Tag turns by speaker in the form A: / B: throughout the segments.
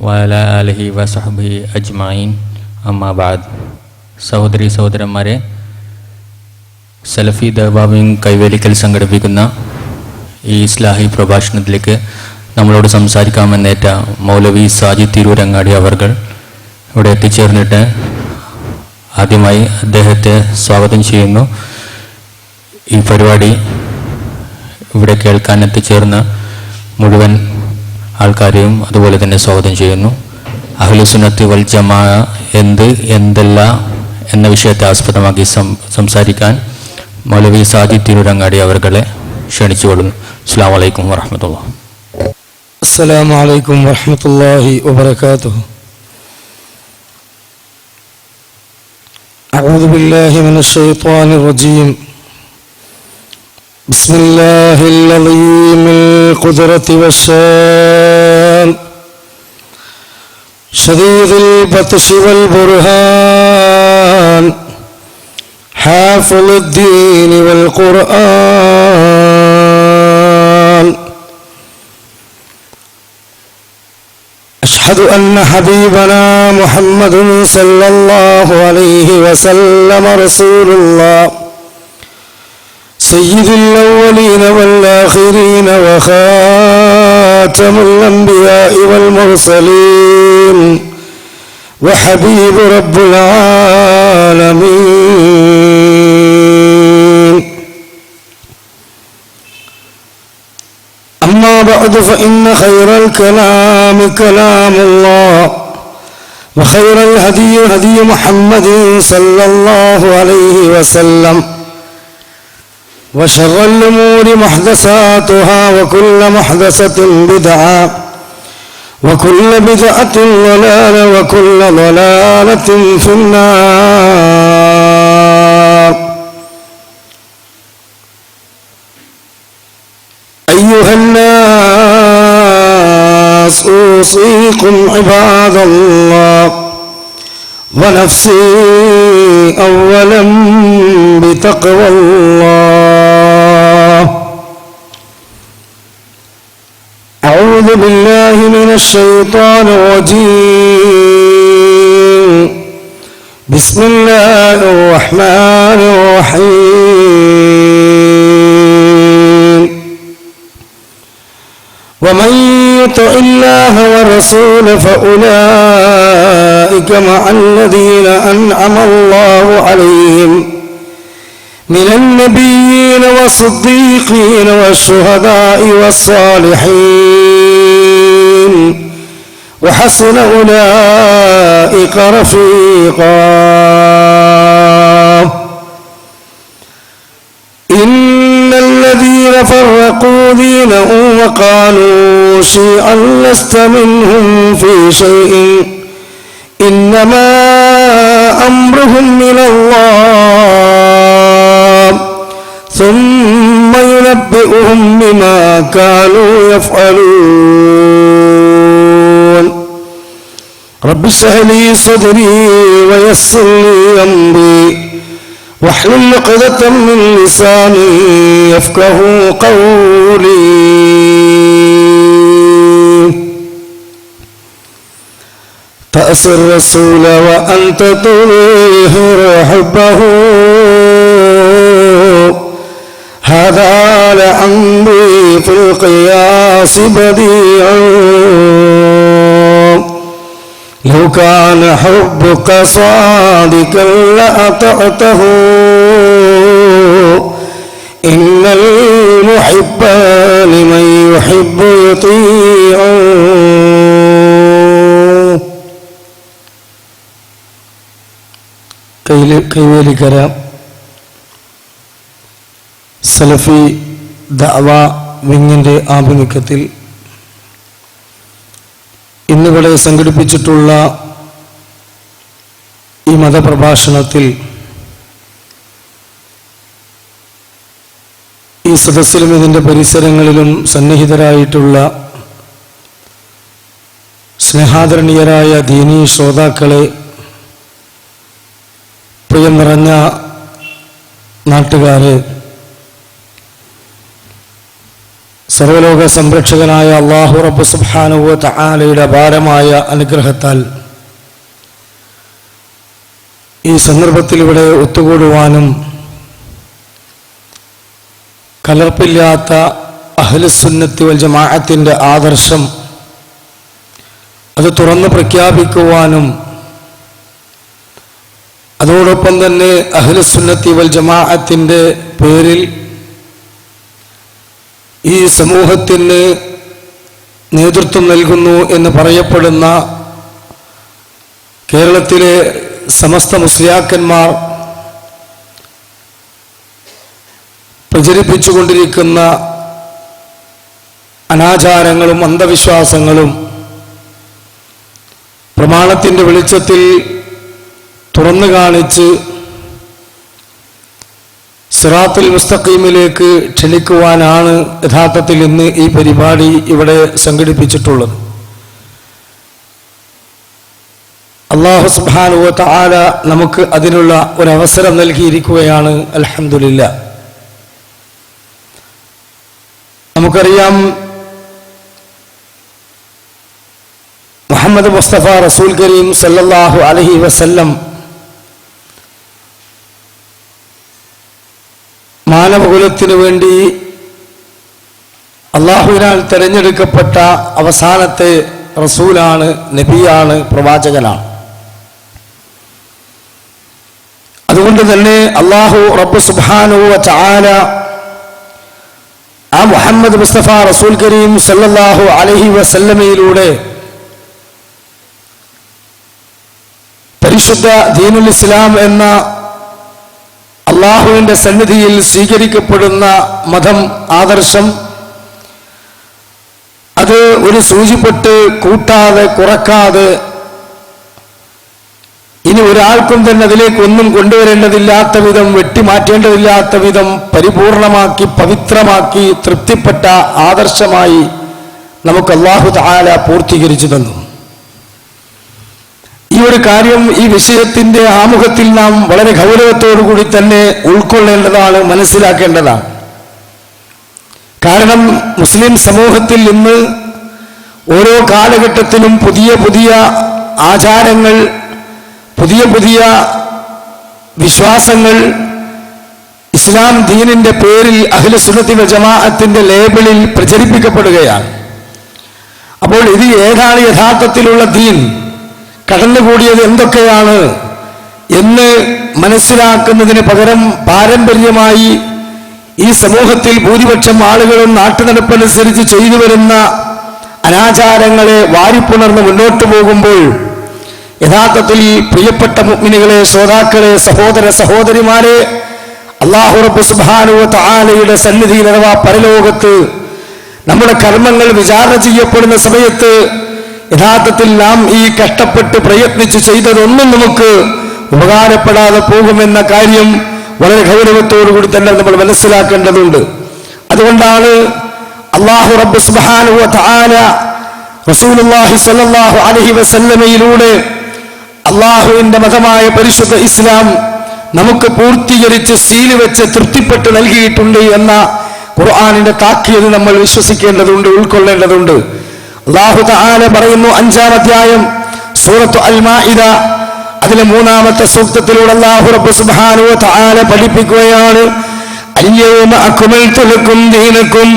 A: വഅലാ ആലിഹി വസഹ്ബിഹി അജ്മഈൻ. അമ്മാ ബഅദ്. സഹോദരി സഹോദരന്മാരെ, സലഫി ദഅ്വാവിംഗ് കൈവേലിക്കൽ സംഘടിപ്പിക്കുന്ന ഈ ഇസ്ലാഹി പ്രഭാഷണത്തിലേക്ക് നമ്മളോട് സംസാരിക്കാമെന്നേറ്റ മൗലവി സാജിദ് തിരൂരങ്ങാടി അവർകൾ ഇവിടെ എത്തിച്ചേർന്നിട്ട് ആദ്യമായി അദ്ദേഹത്തെ സ്വാഗതം ചെയ്യുന്നു. ഈ പരിപാടി ഇവിടെ കേൾക്കാൻ എത്തിച്ചേർന്ന മുഴുവൻ ആൾക്കാരെയും അതുപോലെ തന്നെ സ്വാഗതം ചെയ്യുന്നു. അഹ്ലുസുന്നത്തി വൽ ജമാഅ എന്തല്ല എന്ന വിഷയത്തെ ആസ്പദമാക്കി സംസാരിക്കാൻ മൗലവി സാജിദ് തിരൂരങ്ങാടി അവർകളെ ക്ഷണിച്ചുകൊള്ളുന്നു. അസ്സലാമു അലൈക്കും വറഹ്മത്തുള്ളാഹി.
B: അസ്സലാമു അലൈക്കും വറഹ്മത്തുള്ളാഹി വബറകാതുഹു. അഊദു ബില്ലാഹി മിനശ് ശൈത്വാനിർ റജീം. ബിസ്മില്ലാഹിൽ അലീമിൽ ഖുദ്റതി വശ്ശാൻ ശദീദുൽ ബത്ശി വൽ ബുർഹാൻ ഹാഫിളുദ്ദീൻ വൽ ഖുർആൻ. أشهد أن حبيبنا محمد صلى الله عليه وسلم رسول الله سيد الأولين والآخرين وخاتم الأنبياء والمرسلين وحبيب رب العالمين. أما بعد فإن خير الكلام كلام الله وخير الهدي هدي محمد صلى الله عليه وسلم وشر الأمور محدثاتها وكل محدثة بدعة وكل بدعة ضلالة وكل ضلالة في النار. أيها الناس أوصيكم عباد الله ونفسي أولا بتقوى الله. أعوذ بالله من الشيطان الرجيم. بسم الله الرحمن الرحيم. ومن يطع الله والرسول فأولئك مع الذين أنعم الله عليهم من النبيين والصديقين والشهداء والصالحين وحسن أولئك رفيقا. إن الذين فرقوا دينهم وقالوا شيعا لست منهم في شيء إنما أمرهم إلى الله ثم ينبئهم بما كانوا يفعلون. رب اشرح لي صدري ويسر لي أمري واحلل عقدة من لساني يفقهوا قولي. تأسر الرسول وأنت تظهر حبه هذا لعمري في القياس بديع. لو كان حبك صادقا لأطعته إن المحب لمن يحب يطيع. കൈവേലിക്കര സലഫി ദഅവ വിങ്ങിൻ്റെ ആഭിമുഖ്യത്തിൽ ഇന്നിവിടെ സംഘടിപ്പിച്ചിട്ടുള്ള ഈ മതപ്രഭാഷണത്തിൽ ഈ സദസ്സിലും ഇതിൻ്റെ പരിസരങ്ങളിലും സന്നിഹിതരായിട്ടുള്ള സ്നേഹാദരണീയരായ ദീനീ ശ്രോതാക്കളെ, പ്രിയം നിറഞ്ഞ നാട്ടുകാരെ, സർവലോക സംരക്ഷകനായ അല്ലാഹു റബ്ബ് സുബ്ഹാനഹു വ തആലയുടെ അപാരമായ അനുഗ്രഹത്താൽ ഈ സന്ദർഭത്തിൽ ഇവിടെ ഒത്തുകൂടുവാനും കലർപ്പില്ലാത്ത അഹ്ലുസുന്നത്തി വൽ ജമാഅത്തിന്റെ ആദർശം അത് തുറന്ന് പ്രഖ്യാപിക്കുവാനും അതോടൊപ്പം തന്നെ അഹ്ലുസുന്നത്തി വൽ ജമാഅത്തിന്റെ പേരിൽ ഈ സമൂഹത്തിന് നേതൃത്വം നൽകുന്നു എന്ന് പറയപ്പെടുന്ന കേരളത്തിലെ സമസ്ത മുസ്ലിയാക്കന്മാർ പ്രചരിപ്പിച്ചുകൊണ്ടിരിക്കുന്ന അനാചാരങ്ങളും അന്ധവിശ്വാസങ്ങളും പ്രമാണത്തിൻ്റെ വെളിച്ചത്തിൽ തുറന്നു കാണിച്ച് സിറാത്തുൽ മുസ്തഖീമിലേക്ക് ക്ഷണിക്കുവാനാണ് യഥാർത്ഥത്തിൽ ഇന്ന് ഈ പരിപാടി ഇവിടെ സംഘടിപ്പിച്ചിട്ടുള്ളത്. അല്ലാഹു സുബ്ഹാനഹു വ തആല നമുക്ക് അതിനുള്ള ഒരവസരം നൽകിയിരിക്കുകയാണ്. അൽഹംദുലില്ലാഹ്. നമുക്കറിയാം, മുഹമ്മദ് മുസ്തഫ റസൂൽ കരീം സല്ലല്ലാഹു അലൈഹി വസല്ലം മാനവകുലത്തിനു വേണ്ടി അള്ളാഹുവിനാൽ തിരഞ്ഞെടുക്കപ്പെട്ട അവസാനത്തെ റസൂലാണ്, നബിയാണ്, പ്രവാചകനാണ്. അതുകൊണ്ട് തന്നെ അല്ലാഹു റബ്ബ് സുബ്ഹാനഹു വ തആല ആ മുഹമ്മദ് മുസ്തഫ റസൂൽ കരീം സല്ലല്ലാഹു അലൈഹി വസല്ലമയിലൂടെ പരിശുദ്ധ ദീനുൽ ഇസ്ലാം എന്ന അള്ളാഹുവിൻ്റെ സന്നിധിയിൽ സ്വീകരിക്കപ്പെടുന്ന മതം, ആദർശം, അത് ഒരു സൂചിപ്പെട്ട് കൂട്ടാതെ കുറക്കാതെ ഇനി ഒരാൾക്കും തന്നെ അതിലേക്ക് ഒന്നും കൊണ്ടുവരേണ്ടതില്ലാത്ത വിധം, വെട്ടിമാറ്റേണ്ടതില്ലാത്ത വിധം പരിപൂർണമാക്കി, പവിത്രമാക്കി, തൃപ്തിപ്പെട്ട ആദർശമായി നമുക്ക് അല്ലാഹു തആല പൂർത്തീകരിച്ചു തന്നു. ഈ ഒരു കാര്യം, ഈ വിഷയത്തിന്റെ ആമുഖത്തിൽ നാം വളരെ ഗൗരവത്തോടു കൂടി തന്നെ ഉൾക്കൊള്ളേണ്ടതാണ്, മനസ്സിലാക്കേണ്ടതാണ്. കാരണം മുസ്ലിം സമൂഹത്തിൽ ഇന്ന് ഓരോ കാലഘട്ടത്തിലും പുതിയ പുതിയ ആചാരങ്ങൾ, പുതിയ പുതിയ വിശ്വാസങ്ങൾ ഇസ്ലാം ദീനിന്റെ പേരിൽ അഹ്ലുസുന്നത്തി വൽ ജമാഅത്തിന്റെ ലേബലിൽ പ്രചരിപ്പിക്കപ്പെടുകയാണ്. അപ്പോൾ ഇത് ഏതാണ് യഥാർത്ഥത്തിലുള്ള ദീൻ, കടന്നുകൂടിയത് എന്തൊക്കെയാണ് എന്ന് മനസ്സിലാക്കുന്നതിന് പകരം പാരമ്പര്യമായി ഈ സമൂഹത്തിൽ ഭൂരിപക്ഷം ആളുകളും നാട്ടുനടപ്പനുസരിച്ച് ചെയ്തു വരുന്ന അനാചാരങ്ങളെ വാരിപ്പുണർന്ന് മുന്നോട്ട് പോകുമ്പോൾ യഥാർത്ഥത്തിൽ പ്രിയപ്പെട്ട മുഅ്മിനുകളെ, ശ്രോതാക്കളെ, സഹോദര സഹോദരിമാരെ, അല്ലാഹു റബ്ബ് സുബ്ഹാനഹു വ തആലയുടെ സന്നിധിയിൽ അഥവാ പരലോകത്ത് നമ്മുടെ കർമ്മങ്ങൾ വിചാരണ ചെയ്യപ്പെടുന്ന സമയത്ത് യഥാർത്ഥത്തിൽ നാം ഈ കഷ്ടപ്പെട്ട് പ്രയത്നിച്ച് ചെയ്തതൊന്നും നമുക്ക് ഉപകാരപ്പെടാതെ പോകുമെന്ന കാര്യം വളരെ ഗൗരവത്തോടുകൂടി തന്നെ നമ്മൾ മനസ്സിലാക്കേണ്ടതുണ്ട്. അതുകൊണ്ടാണ് അല്ലാഹു റബ്ബ് സുബ്ഹാനഹു വ തആല റസൂലുള്ളാഹി സ്വല്ലല്ലാഹു അലൈഹി വസല്ലമയിലൂടെ അല്ലാഹുവിന്റെ മതമായ പരിശുദ്ധ ഇസ്ലാം നമുക്ക് പൂർത്തീകരിച്ച് സീല് വെച്ച് തൃപ്തിപ്പെട്ട് നൽകിയിട്ടുണ്ട് എന്ന ഖുർആനിന്റെ താക്കീത് നമ്മൾ വിശ്വസിക്കേണ്ടതുണ്ട്, ഉൾക്കൊള്ളേണ്ടതുണ്ട്. അല്ലാഹു തആല പറയുന്നു, 5-ാം അധ്യായം സൂറത്ത് അൽ മാഇദ, അതിലെ 3-ാമത്തെ സൂക്തത്തിലൂടെ അല്ലാഹു റബ്ബ് സുബ്ഹാനഹു വ തആല പഠിപ്പിക്കുകയാണ്, അൽയൗമ അക്മൽതു ലക്കും ദീനക്കും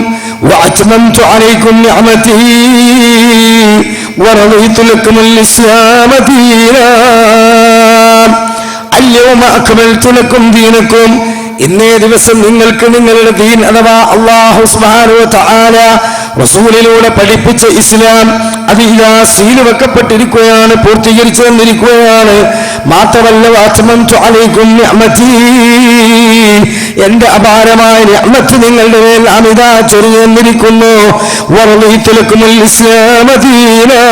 B: വഅത്മംതു അലൈക്കും നിഅമതി വറദീതു ലക്കുമുൽ ഇസ്ലാമ ദീനാ. അൽയൗമ അക്മൽതു ലക്കും ദീനക്കും, ഇന്നേ ദിവസം നിങ്ങൾക്ക് നിങ്ങളുടെ ദീൻ അഥവാ അല്ലാഹു സുബ്ഹാനഹു വ തആല റസൂലിലൂടെ പഠിപ്പിച്ച ഇസ്ലാം അത് ഇതാ സീല് വെക്കപ്പെട്ടിരിക്കുകയാണ്, പൂർത്തീകരിച്ചു തന്നിരിക്കുകയാണ്. മാത്രമല്ല വഅത്മംതു അലൈക്കും നിഅമതി, എന്റെ അപാരമായ നിഅമത്ത് നിങ്ങളുടെ മേൽ നാം ഇതാ ചൊരിഞ്ഞു തന്നിരിക്കുന്നു. വറദീതു ലക്കുമുൽ ഇസ്ലാമ ദീനാ,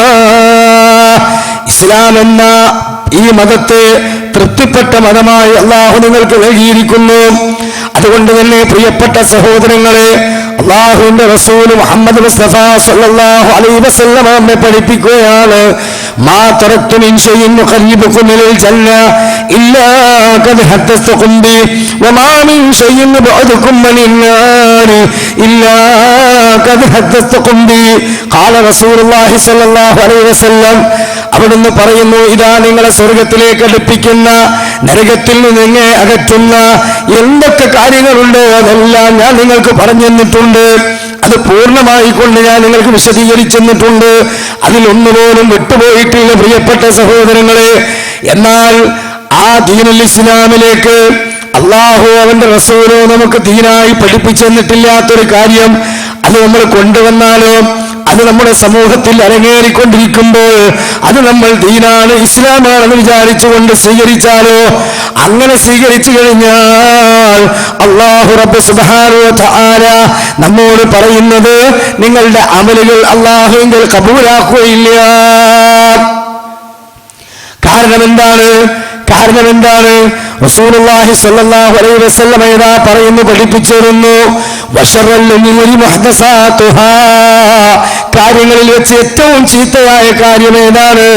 B: ഇസ്ലാം എന്ന ഈ മതത്തെ തൃപ്തിപ്പെട്ട മതമായി അല്ലാഹു നിങ്ങൾക്ക് നൽകിയിരിക്കുന്നു. അതുകൊണ്ട് തന്നെ പ്രിയപ്പെട്ട സഹോദരങ്ങളെ, അല്ലാഹുവിന്റെ റസൂൽ മുഹമ്മദ് മുസ്തഫ സല്ലല്ലാഹു അലൈഹി വസല്ലം നമ്മെ പഠിപ്പിക്കുകയാണ്, മാ തറക്തു മിൻ ഷൈഇൻ യുഖർരിബുകും ഇലൽ ജന്ന ഇല്ലാ ഖദ് ഹദ്ദസ്തുകും ബി വമാ മിൻ ഷൈഇൻ യുബ്അദുകും അനിൻ നാർ ഇല്ലാ ഖദ് ഹദ്ദസ്തുകും ബി ഖാല റസൂലുള്ളാഹി സ്വല്ലല്ലാഹു അലൈഹി വസല്ലം. അവിടുന്ന് പറയുന്നു, ഇതാ നിങ്ങളെ സ്വർഗത്തിലേക്ക് അടുപ്പിക്കുന്ന, നരകത്തിൽ നിന്ന് നിങ്ങളെ അകറ്റുന്ന എന്തൊക്കെ കാര്യങ്ങളുണ്ടോ അതെല്ലാം ഞാൻ നിങ്ങൾക്ക് പറഞ്ഞു തന്നിട്ടുണ്ട്. അത് പൂർണ്ണമായി കൊണ്ട് ഞാൻ നിങ്ങൾക്ക് വിശദീകരിച്ചെന്നിട്ടുണ്ട്. അതിലൊന്നുപോലും വിട്ടുപോയിട്ടില്ല പ്രിയപ്പെട്ട സഹോദരങ്ങളെ. എന്നാൽ ആ ദീനുൽ ഇസ്ലാമിലേക്ക് അള്ളാഹു അവന്റെ റസൂലോ നമുക്ക് ദീനായി പഠിപ്പിച്ചു തന്നിട്ടില്ലാത്തൊരു കാര്യം അത് നമ്മൾ കൊണ്ടുവന്നാലോ, അത് നമ്മുടെ സമൂഹത്തിൽ അരങ്ങേറിക്കൊണ്ടിരിക്കുമ്പോൾ അത് നമ്മൾ ദീനാണ്, ഇസ്ലാമാണെന്ന് വിചാരിച്ചുകൊണ്ട് സ്വീകരിച്ചാലോ, അങ്ങനെ സ്വീകരിച്ചു കഴിഞ്ഞാൽ അല്ലാഹു റബ്ബ് സുബ്ഹാനഹു വ തആല നമ്മോട് പറയുന്നത് നിങ്ങളുടെ അമലുകൾ അല്ലാഹുവിങ്കൽ ഖബൂലാക്കുകയില്ല. കാരണം എന്താണ്? റസൂലുള്ളാഹി സ്വല്ലല്ലാഹു അലൈഹി വസല്ലം ഏതാ പറയുന്നു, പഠിപ്പിച്ചിരുന്നു, വശറൽ ഉമൂരി മുഹ്ദസാതുഹാ, കാര്യങ്ങളിൽ വെച്ച് ഏറ്റവും ചീത്തയായ കാര്യം ഏതാണ്?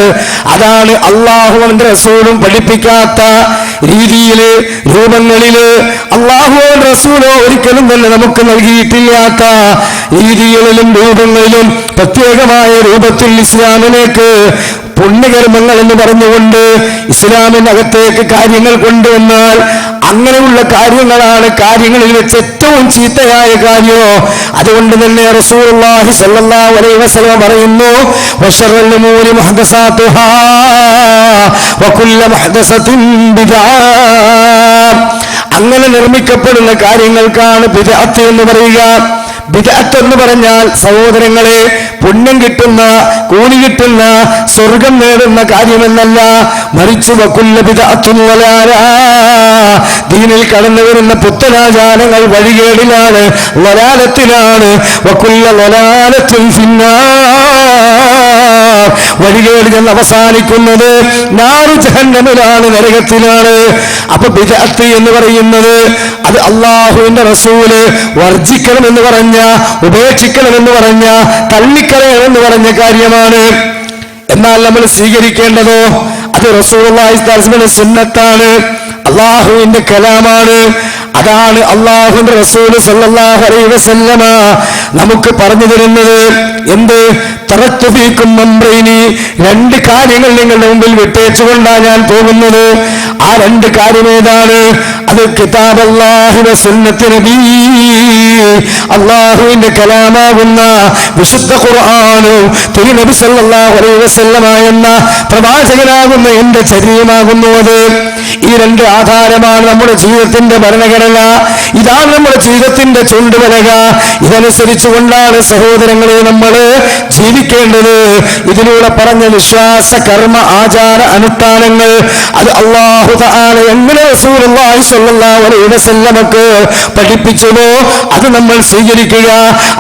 B: അതാണ് അള്ളാഹു അവന്റെ റസൂലും പഠിപ്പിക്കാത്ത രീതിയില്, രൂപങ്ങളില്, അള്ളാഹു അവന്റെ റസൂലോ ഒരിക്കലും തന്നെ നമുക്ക് നൽകിയിട്ടില്ലാത്ത രീതികളിലും രൂപങ്ങളിലും പ്രത്യേകമായ രൂപത്തിൽ ഇസ്ലാമിലേക്ക് പുണ്യകർമ്മങ്ങൾ എന്ന് പറഞ്ഞുകൊണ്ട് ഇസ്ലാമിനകത്തേക്ക് കാര്യങ്ങൾ കൊണ്ടുവന്നാൽ അങ്ങനെയുള്ള കാര്യങ്ങളാണ് കാര്യങ്ങളിൽ വെച്ച് ഏറ്റവും ചീത്തയായ കാര്യമോ. അതുകൊണ്ട് തന്നെ റസൂലുള്ളാഹി സ്വല്ലല്ലാഹു അലൈഹി വസല്ലം പറയുന്നു, വശറൽ ഉമൂരി മുഹ്ദസാതുഹാ വകുല്ലു മുഹ്ദസത്തിൻ ബിദ്അ. അങ്ങനെ നിർമ്മിക്കപ്പെടുന്ന കാര്യങ്ങൾക്കാണ് ബിദ്അത്ത് എന്ന് പറയുക. ബിദ്അത്ത് എന്ന് പറഞ്ഞാൽ സഹോദരങ്ങളെ പുണ്യം കിട്ടുന്ന, കൂലി കിട്ടുന്ന, സ്വർഗം നേടുന്ന കാര്യമെന്നല്ല, മറിച്ച് വകുല്ല ബിദ്അത്തുൻ വലാല, ദീനിൽ കടന്നു വരുന്ന പുത്തനാചാരങ്ങൾ വഴികേടിലാണ്, വലാലത്തിലാണ്. വകുല്ല വലാലത്തിൻ ഫിന്നാർ, വഴികേട് എന്ന് അവസാനിക്കുന്നത് നാറു ജഹന്നമിലാണ്, നരകത്തിലാണ്. അപ്പൊ ബിദ്അത്ത് എന്ന് പറയുന്നത് അത് അള്ളാഹുവിന്റെ റസൂല് വർജിക്കണമെന്ന് പറഞ്ഞ, ഉപേക്ഷിക്കണമെന്ന് പറഞ്ഞ, തള്ളിക്കളയണമെന്ന് പറഞ്ഞ കാര്യമാണ്. എന്നാൽ നമ്മൾ സ്വീകരിക്കേണ്ടതോ അത് റസൂലുള്ളാഹി സ്വല്ലല്ലാഹു അലൈഹി വസല്ലം സുന്നത്താണ്, അള്ളാഹുവിന്റെ കലാമാണ്. അതാണ് അള്ളാഹുവിന്റെ റസൂല് സ്വല്ലല്ലാഹു അലൈഹി വസല്ലമ നമുക്ക് പറഞ്ഞു തരുന്നത്. എന്ത്? തറക്തു ഫീകും അംറൈനി, രണ്ട് കാര്യങ്ങൾ നിങ്ങളുടെ മുമ്പിൽ വിട്ടേച്ചുകൊണ്ടാണ് ഞാൻ പോകുന്നത്. ആ രണ്ട് കാര്യം ഏതാണ്? അത് കിതാബല്ലാഹി വ സുന്നത്തി നബി, അള്ളാഹുവിന്റെ കലാമാകുന്ന വിശുദ്ധ ഖുർആനും തിരുനബി സല്ലല്ലാഹു അലൈഹി വസല്ലമ എന്ന പ്രവാചകനാകുന്ന എന്റെ ചര്യമാകുന്നു അത്. ഈ രണ്ട് ആധാരമാണ് നമ്മുടെ ജീവിതത്തിന്റെ ഭരണഘടന. ഇതാണ് നമ്മുടെ ജീവിതത്തിന്റെ ചുണ്ടുവലക. ഇതനുസരിച്ചു കൊണ്ടാണ് സഹോദരങ്ങളെ നമ്മൾ ജീവിക്കേണ്ടത്. ഇതിലൂടെ പറഞ്ഞ വിശ്വാസ കർമ്മ ആചാര അനുഷ്ഠാനങ്ങൾ അത് അല്ലാഹു തആല എങ്ങനെ റസൂലുള്ളാഹി സ്വല്ലല്ലാഹു അലൈഹി വസല്ലമക്ക് പഠിപ്പിച്ചതോ അത് നമ്മൾ സ്വീകരിക്കുക.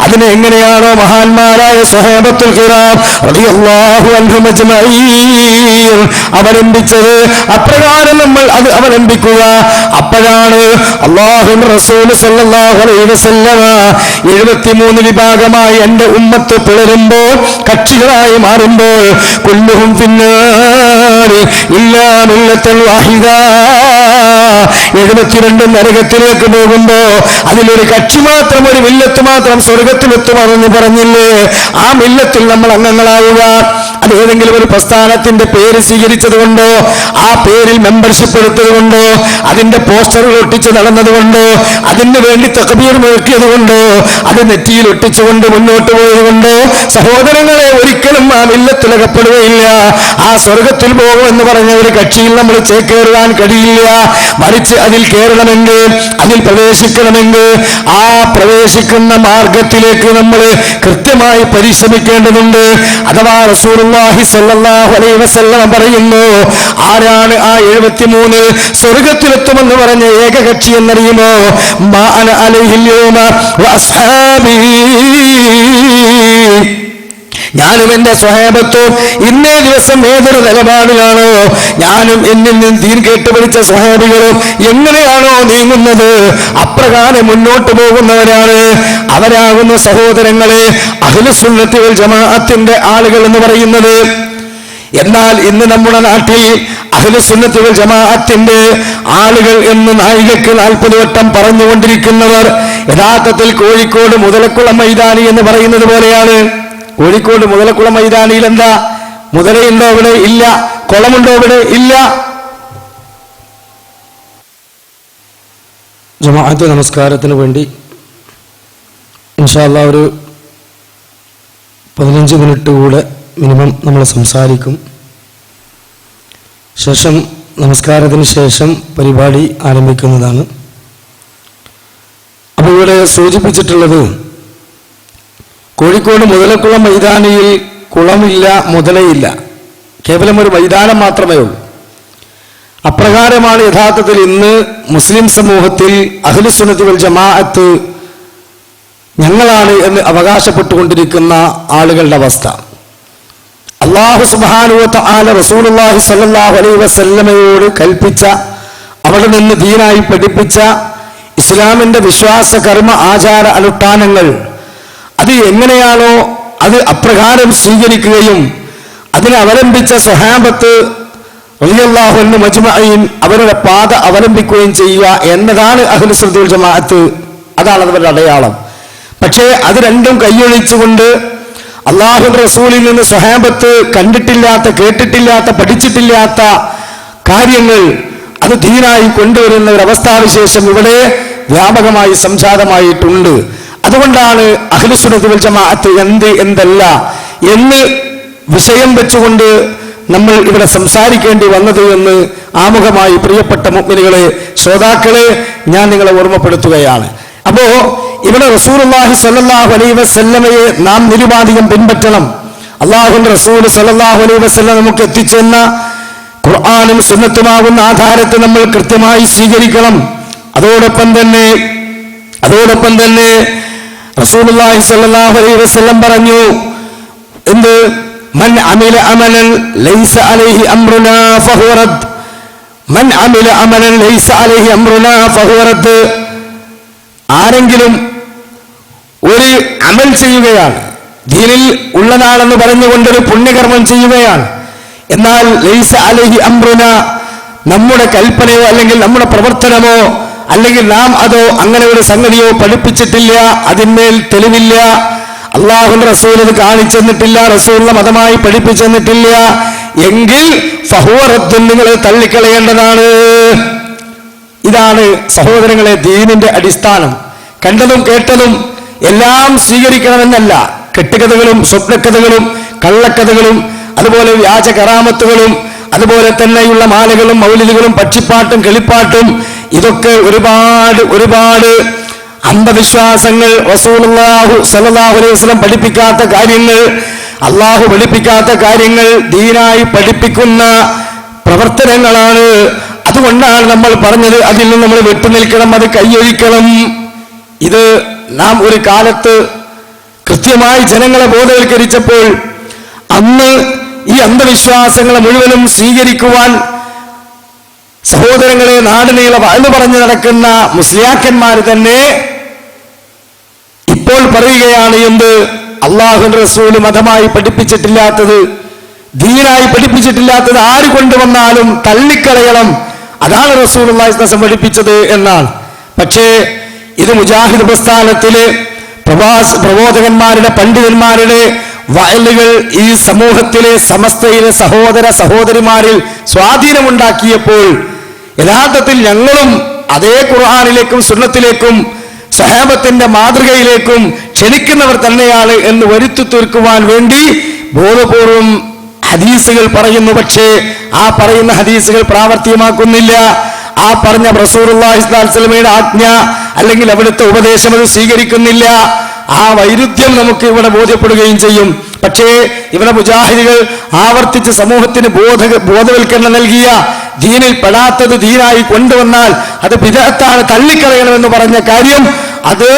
B: അതിനെ എങ്ങനെയാണോ മഹാന്മാരായ സ്വഹാബത്തുൽ കിറാം റളിയല്ലാഹു അൻഹും അജ്മഈൻ അവലംബിച്ചത്, അപ്രകാരം നമ്മൾ അത് അവലംബിക്കുക. അപ്പോഴാണ് അല്ലാഹുവിന്റെ റസൂൽ സ്വല്ലല്ലാഹു അലൈഹി വസല്ലമ 73 വിഭാഗമായി എന്റെ ഉമ്മത്ത് പിളരുമ്പോൾ, കക്ഷികളായി മാറുമ്പോൾ, കുല്ലുഹും ഫിന്നാരി ഇല്ലാ മില്ലത്തൻ വാഹിദ, 72 നരകത്തിലേക്ക് പോകുമ്പോ അതിലൊരു കക്ഷി മാത്രം, ഒരു മില്ലത്ത് മാത്രം സ്വർഗത്തിലെത്തുമെന്ന് പറഞ്ഞില്ലേ? ആ മില്ലത്തിൽ നമ്മൾ അംഗങ്ങളാവുക. അത് ഏതെങ്കിലും ഒരു പ്രസ്ഥാനത്തിന്റെ പേര് സ്വീകരിച്ചത് കൊണ്ടോ, ആ പേരിൽ മെമ്പർഷിപ്പ് എടുത്തത് കൊണ്ടോ, അതിന്റെ പോസ്റ്ററുകൾ ഒട്ടിച്ച് നടന്നതുകൊണ്ടോ, അതിന് വേണ്ടി തക്ബീർ മുഴക്കിയത് കൊണ്ടോ, അത് നെറ്റിയിൽ ഒട്ടിച്ചുകൊണ്ട് മുന്നോട്ട് പോയത് കൊണ്ടോ സഹോദരങ്ങളെ ഒരിക്കലും ആ മില്ലത്തിലകപ്പെടുകയില്ല. ആ സ്വർഗത്തിൽ പോകുമെന്ന് പറഞ്ഞ ഒരു കക്ഷിയിൽ നമ്മൾ ചേക്കേറുവാൻ കഴിയില്ല. മറിച്ച് അതിൽ കയറണമെങ്കിൽ, അതിൽ പ്രവേശിക്കണമെങ്കിൽ ആ പ്രവേശിക്കുന്ന മാർഗത്തിലേക്ക് നമ്മൾ കൃത്യമായി പരിശ്രമിക്കേണ്ടതുണ്ട്. അഥവാ റസൂലുള്ളാഹി സ്വല്ലല്ലാഹു അലൈഹി വസല്ലം പറയുന്നു, ആരാണ് ആ 73 സ്വർഗത്തിലെത്തുമെന്ന് പറഞ്ഞ ഏക കക്ഷി എന്നറിയുമോ? മാ അന അലൈഹിൽ യൗമ വ അസ്ഹാബി, ഞാനും എന്റെ സ്വഹാബത്തും ഇന്നേ ദിവസം ഏതൊരു നിലപാടിലാണോ ഞാനും എന്നിൽ നിന്ന് ദീൻ കേട്ടുപിടിച്ച സ്വഹാബികളും എങ്ങനെയാണോ നീങ്ങുന്നത് അപ്രകാരം മുന്നോട്ട് പോകുന്നവരാണ്. അവരാകുന്ന സഹോദരങ്ങളെ അഹ്ലുസുന്നത്തി വൽ ജമാഅത്തിന്റെ ആളുകൾ എന്ന് പറയുന്നത്. എന്നാൽ ഇന്ന് നമ്മുടെ നാട്ടിൽ അഹ്ലുസുന്നത്ത് വൽ ജമാഅത്തിന്റെ ആളുകൾ എന്ന് നായികക്ക് 40 വട്ടം പറഞ്ഞുകൊണ്ടിരിക്കുന്നവർ യഥാർത്ഥത്തിൽ കോഴിക്കോട് മുതലക്കുളം മൈതാനി എന്ന് പറയുന്നത് പോലെയാണ്. കോഴിക്കോട് മുതലക്കുളം മൈതാനിയിൽ എന്താ മുതലയുണ്ടോ? ഇവിടെ ഇല്ല. കുളമുണ്ടോ? ഇവിടെ ഇല്ല. ജമാഅത്ത് നമസ്കാരത്തിന് വേണ്ടി ഇൻഷാ അല്ലാഹ് ഒരു 15 മിനിറ്റ് കൂടെ മിനിമം നമ്മൾ സംസാരിക്കും. ശേഷം നമസ്കാരത്തിന് ശേഷം പരിപാടി ആരംഭിക്കുന്നതാണ്. അപ്പോൾ ഇവിടെ സൂചിപ്പിച്ചിട്ടുള്ളത് കോഴിക്കോട് മുതലക്കുളം മൈതാനിയിൽ കുളമില്ല, മുതലയില്ല, കേവലം ഒരു മൈതാനം മാത്രമേ ഉള്ളൂ. അപ്രകാരമാണ് യഥാർത്ഥത്തിൽ ഇന്ന് മുസ്ലിം സമൂഹത്തിൽ അഹ്ലുസുന്നത്ത് വൽ ജമാഅത്ത് ഞങ്ങളാണ് എന്ന് അവകാശപ്പെട്ടുകൊണ്ടിരിക്കുന്ന ആളുകളുടെ അവസ്ഥ. അല്ലാഹു സുബ്ഹാനഹു വ തആല റസൂലുള്ളാഹി സ്വല്ലല്ലാഹു അലൈഹി വസല്ലമയോട് കൽപ്പിച്ച, അവിടെ നിന്ന് ദീനായി പഠിപ്പിച്ച ഇസ്ലാമിന്റെ വിശ്വാസ കർമ്മ ആചാര അനുഷ്ഠാനങ്ങൾ അത് എങ്ങനെയാണോ അത് അപ്രകാരം സ്വീകരിക്കുകയും അതിനെ അവലംബിച്ച സ്വഹാബത്ത് റളിയല്ലാഹു അൻഹും മജ്മഈൻ അവരുടെ പാത അവലംബിക്കുകയും ചെയ്യുക എന്നതാണ് അഹ്ലുസുന്നത്ത് വൽ ജമാഅത്ത്. അതാണ് അവരുടെ അടയാളം. പക്ഷേ അത് രണ്ടും കൈയൊഴിച്ചുകൊണ്ട് അല്ലാഹുവിന്റെ റസൂലിൽ നിന്ന് സ്വഹാബത്ത് കണ്ടിട്ടില്ലാത്ത, കേട്ടിട്ടില്ലാത്ത, പഠിച്ചിട്ടില്ലാത്ത കാര്യങ്ങൾ അത് ദീനായി കൊണ്ടുവരുന്ന ഒരു അവസ്ഥാവിശേഷം ഇവിടെ വ്യാപകമായി സംജാതമായിട്ടുണ്ട്. അതുകൊണ്ടാണ് അഹ്ലുസുന്നത്ത് വൽ ജമാഅത്ത് എന്തല്ല എന്ന് വിഷയം വെച്ചുകൊണ്ട് നമ്മൾ ഇവിടെ സംസാരിക്കേണ്ടി വന്നത് എന്ന് ആമുഖമായി പ്രിയപ്പെട്ട മുഅ്മിനുകളെ, ശ്രോതാക്കളെ ഞാൻ നിങ്ങളെ ഓർമ്മപ്പെടുത്തുകയാണ്. അപ്പോ ഇവിടെ റസൂലുള്ളാഹി സ്വല്ലല്ലാഹു അലൈഹി വസല്ലമയെ നാം നിരുപാധികം പിൻപറ്റണം. അല്ലാഹുവിന്റെ റസൂൽ സ്വല്ലല്ലാഹു അലൈഹി വസല്ലം നമുക്ക് എത്തിച്ചെന്ന ഖുർആനും സുന്നത്തുമാകുന്ന ആധാരത്തെ നമ്മൾ കൃത്യമായി സ്വീകരിക്കണം. അതോടൊപ്പം തന്നെ റസൂലുള്ളാഹി സ്വല്ലല്ലാഹു അലൈഹി വസല്ലം പറഞ്ഞു, എന്ത്? മൻ അമില അമലൻ ലൈസ അലൈഹി അംറുനാ ഫഹുവ റദ്ദ്. മൻ അമില അമലൻ ലൈസ അലൈഹി അംറുനാ ഫഹുവ റദ്ദ്. ആരെങ്കിലും ഒരു അമൽ ചെയ്യുകയാണ്, ദീനിൽ ഉള്ളതാണെന്ന് പറഞ്ഞുകൊണ്ടൊരു പുണ്യകർമ്മം ചെയ്യുകയാണ്, എന്നാൽ ലൈസ അലൈഹി അംറുനാ, നമ്മുടെ കൽപ്പനയോ അല്ലെങ്കിൽ നമ്മുടെ പ്രവർത്തനമോ അല്ലെങ്കിൽ നാം അതോ അങ്ങനെ ഒരു സംഗതിയോ പഠിപ്പിച്ചിട്ടില്ല, അതിന്മേൽ തെളിവില്ല, അല്ലാഹുവിന്റെ റസൂൽ അത് കാണിച്ചെന്നിട്ടില്ല, റസൂലുള്ള മതമായി പഠിപ്പിച്ചെന്നിട്ടില്ല എങ്കിൽ ഫഹുവ റദ്ദുൻ, നിങ്ങൾ തള്ളിക്കളയേണ്ടതാണ്. ഇതാണ് സഹോദരങ്ങളെ ദീനിന്റെ അടിസ്ഥാനം. കണ്ടതും കേട്ടതും എല്ലാം സ്വീകരിക്കണമെന്നല്ല. കെട്ടുകഥകളും സ്വപ്നക്കഥകളും കള്ളക്കഥകളും അതുപോലെ വ്യാജ കറാമത്തുകളും അതുപോലെ തന്നെയുള്ള മാലകളും മൗലിദുകളും പക്ഷിപ്പാട്ടും കിളിപ്പാട്ടും ഇതൊക്കെ ഒരുപാട് അന്ധവിശ്വാസങ്ങൾ, റസൂലുള്ളാഹി സ്വല്ലല്ലാഹു അലൈഹി വസല്ലം പഠിപ്പിക്കാത്ത കാര്യങ്ങൾ, അള്ളാഹു പഠിപ്പിക്കാത്ത കാര്യങ്ങൾ ദീനായി പഠിപ്പിക്കുന്ന പ്രവർത്തനങ്ങളാണ്. അതുകൊണ്ടാണ് നമ്മൾ പറഞ്ഞത് അതിൽ നിന്ന് നമ്മൾ വിട്ടുനിൽക്കണം, അത് കൈയൊഴിക്കണം. ഇത് നാം ഒരു കാലത്ത് കൃത്യമായി ജനങ്ങളെ ബോധവൽക്കരിച്ചപ്പോൾ അന്ന് ഈ അന്ധവിശ്വാസങ്ങളെ മുഴുവനും സ്വീകരിക്കുവാൻ സഹോദരങ്ങളെ നാടുനീള വഅ്ള് പറഞ്ഞു നടക്കുന്ന മുസ്ലിയാക്കന്മാർ തന്നെ ഇപ്പോൾ പറയുകയാണ്, എന്ത്? അല്ലാഹുവിന്റെ റസൂൽ മതമായി പഠിപ്പിച്ചിട്ടില്ലാത്തത്, ദീനായി പഠിപ്പിച്ചിട്ടില്ലാത്തത് ആര് കൊണ്ടുവന്നാലും തള്ളിക്കളയണം, അതാണ് റസൂലുള്ളാഹി സ്വല്ലല്ലാഹു അലൈഹി വസല്ലം പഠിപ്പിച്ചത് എന്നാണ്. പക്ഷേ ഇത് മുജാഹിദ് പ്രസ്ഥാനത്തിലെ പ്രബോധകന്മാരുടെ, പണ്ഡിതന്മാരുടെ വയലുകൾ ഈ സമൂഹത്തിലെ സമസ്തയിലെ സഹോദര സഹോദരിമാരിൽ സ്വാധീനമുണ്ടാക്കിയപ്പോൾ യഥാർത്ഥത്തിൽ ഞങ്ങളും അതേ ഖുർആനിലേക്കും സുന്നത്തിലേക്കും സഹാബത്തിന്റെ മാതൃകയിലേക്കും ക്ഷണിക്കുന്നവർ തന്നെയാണ് എന്ന് വരുത്തി തീർക്കുവാൻ വേണ്ടി ബോധപൂർവം ഹദീസുകൾ പറയുന്നു. പക്ഷേ ആ പറയുന്ന ഹദീസുകൾ പ്രാവർത്തികമാക്കുന്നില്ല. ആ പറഞ്ഞ റസൂലുള്ളാഹി സ്വല്ലല്ലാഹു അലൈഹി വസല്ലമയുടെ ആജ്ഞ അല്ലെങ്കിൽ അവിടുത്തെ ഉപദേശം അത് സ്വീകരിക്കുന്നില്ല. ആ വൈരുദ്ധ്യം നമുക്ക് ഇവിടെ ബോധ്യപ്പെടുകയും ചെയ്യും. പക്ഷേ ഇവിടെ മുജാഹിദുകൾ ആവർത്തിച്ച് സമൂഹത്തിന് ബോധവൽക്കരണം നൽകിയ, ദീനിൽ പെടാത്തത് ദീനായി കൊണ്ടുവന്നാൽ അത് ബിദ്അത്താണ്, തള്ളിക്കളയണമെന്ന് പറഞ്ഞ കാര്യം അത്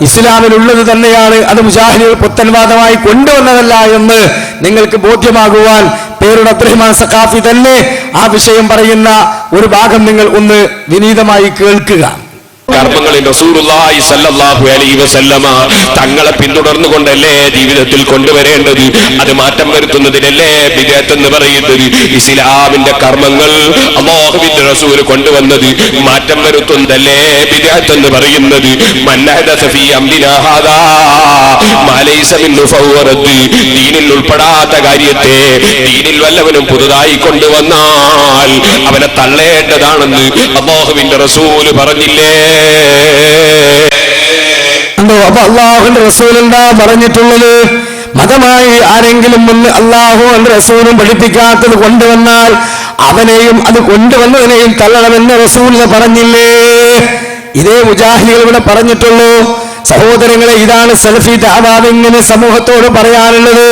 B: ഇസ്ലാമിലുള്ളത് തന്നെയാണ്, അത് മുജാഹിദുകൾ പുത്തൻവാദമായി കൊണ്ടുവന്നതല്ല എന്ന് നിങ്ങൾക്ക് ബോധ്യമാകുവാൻ പേരുടെ അബ്ദുറഹ്മാൻ സഖാഫി തന്നെ ആ വിഷയം പറയുന്ന ഒരു ഭാഗം നിങ്ങൾ ഒന്ന് വിനീതമായി കേൾക്കുക.
C: കർമ്മങ്ങളിൽ റസൂലുള്ളാഹി സ്വല്ലല്ലാഹു അലൈഹി വസല്ലമ തങ്ങളെ പിന്തുടർന്നുകൊണ്ടല്ലേ ജീവിതത്തിൽ കൊണ്ടുവരേണ്ടത്. അത് മാറ്റം വരുത്തുന്നതിനല്ലേ ബിദ്അത്ത് എന്ന് പറയുന്നത്. ഇസ്ലാമിന്റെ കർമ്മങ്ങൾ അല്ലാഹുവിന്റെ റസൂൽ കൊണ്ടുവന്നത് മാറ്റം വരുത്തുന്നതല്ലേ ബിദ്അത്ത് എന്ന് പറയുന്നത്. മൻ ഹദസ ഫീ അംരിനാ ഹാദാ മാ ലൈസ മിൻഹു ഫഹുവ റദ്ദ്. ദീനിൽ ഉൾപ്പെടാത്ത കാര്യത്തെ ദീനിൽ വല്ലവനും പുതുതായി കൊണ്ടുവന്നാൽ അവനെ തള്ളേണ്ടതാണെന്ന് അല്ലാഹുവിന്റെ റസൂൽ പറഞ്ഞില്ലേ.
B: അപ്പൊ അള്ളാഹുവിന്റെ റസൂൽ എന്താ പറഞ്ഞിട്ടുള്ളത്? മതമായി ആരെങ്കിലും മുന്ന് അള്ളാഹുവിന്റെ റസൂലും പഠിപ്പിക്കാത്തത് കൊണ്ടുവന്നാൽ അവനെയും അത് കൊണ്ടുവന്നതിനെയും തള്ളണമെന്ന് റസൂൽ പറഞ്ഞില്ലേ? ഇതേ മുജാഹിദുകൾ ഇവിടെ പറഞ്ഞിട്ടുള്ളൂ. സഹോദരങ്ങളെ, ഇതാണ് സലഫി ദഅവ ഇങ്ങനെ സമൂഹത്തോട് പറയാനുള്ളത്.